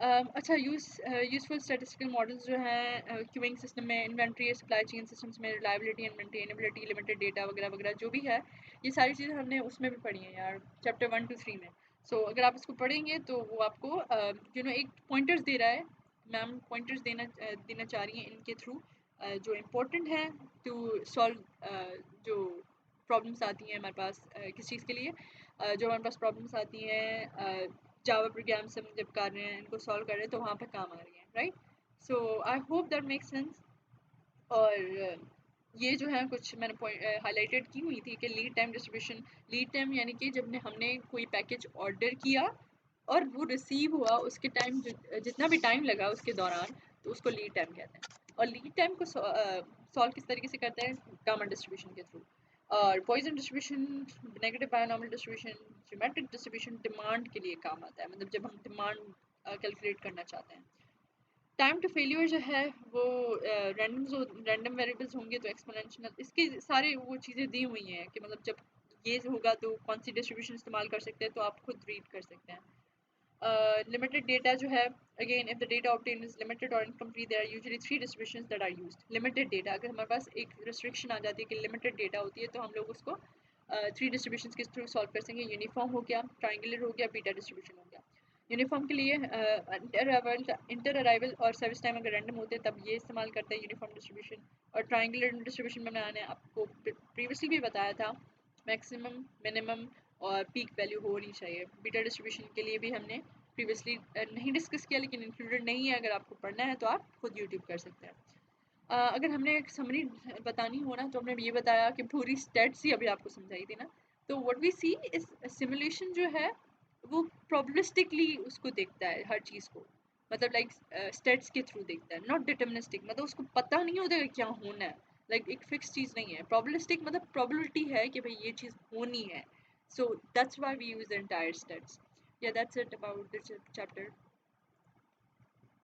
Speaker 1: अच्छा, useful statistical models जो हैं queuing system में, inventory supply chain systems में, reliability and maintainability, limited data वगैरह वगैरह जो भी है, ये सारी चीज़ें हमने उसमें भी पढ़ी हैं यार, चैप्टर 1 to 3 में। सो अगर आप इसको पढ़ेंगे तो वो आपको एक पॉइंटर्स दे रहा है, मैम पॉइंटर्स देना चाह रही हैं इनके थ्रू, जो इम्पोर्टेंट है टू सॉल्व जो प्रॉब्लम्स आती हैं हमारे पास किस चीज़ के लिए, जो हमारे पास प्रॉब्लम्स आती हैं जावा प्रोग्राम से हम जब कर रहे हैं, इनको सॉल्व कर रहे हैं, तो वहाँ पे काम आ रही हैं, right. So I hope that makes sense. और ये जो है कुछ मैंने हाईलाइटेड की हुई थी कि lead time distribution, lead time यानी कि जब हमने कोई पैकेज ऑर्डर किया और वो रिसीव हुआ, उसके टाइम जितना भी टाइम लगा उसके दौरान, तो उसको लीड टाइम कहते हैं। और लीड टाइम को सॉल्व किस तरीके से करते हैं, गामा डिस्ट्रीब्यूशन के थ्रू। और Poisson distribution, negative binomial distribution, geometric distribution demand के लिए काम आता है, मतलब जब हम डिमांड कैलकुलेट करना चाहते हैं। टाइम टू फेलियर जो है वो रैंडम वेरिएबल्स होंगे तो एक्सपोनेंशियल, इसके सारे वो चीज़ें दी हुई हैं कि मतलब जब ये होगा तो कौन सी डिस्ट्रीब्यूशन इस्तेमाल कर सकते हैं, तो आप खुद रीड कर सकते हैं। लिमिटेड डेटा जो है, again if the data obtain is limited और incomplete, there are usually 3 distributions that are used. Limited data, अगर हमारे पास एक रिस्ट्रिक्शन आ जाती है कि लिमिटेड डेटा होती है, तो हम लोग उसको 3 डिस्ट्रीब्यूशंस के थ्रू सॉल्व कर सकेंगे। यूनिफॉर्म हो गया, ट्राइंगुलर हो गया, बीटा डिस्ट्रीब्यूशन हो गया। यूनिफॉर्म के लिए इंटर अराइवल और सर्विस टाइम अगर रैंडम होते हैं तब ये इस्तेमाल करते हैं यूनिफॉर्म डिस्ट्रीब्यूशन। और ट्राइंगुलर डिस्ट्रीब्यूशन में मैंने आपको प्रीवियसली भी बताया था, मैक्सिमम, मिनिमम और पीक वैल्यू होनी चाहिए। बीटा डिस्ट्रीब्यूशन के लिए भी हमने प्रीवियसली नहीं डिस्कस किया, लेकिन इंक्लूडेड नहीं है, अगर आपको पढ़ना है तो आप खुद यूट्यूब कर सकते हैं। अगर हमने एक समरी बतानी हो ना, तो हमने ये बताया कि पूरी स्टेट्स ही अभी आपको समझाई थी ना, तो व्हाट वी सी इस सिमुलेशन जो है वो प्रोबेबिलिस्टिकली उसको देखता है हर चीज़ को, मतलब लाइक स्टेट्स के थ्रू देखता है, नॉट डिटर्मिनिस्टिक, मतलब उसको पता नहीं होता कि क्या होना है, लाइक एक फिक्स चीज़ नहीं है। प्रोबेबिलिस्टिक मतलब प्रोबेबिलिटी है कि भाई ये चीज़ होनी है, so that's why we use the entire stats. Yeah, that's it about this chapter.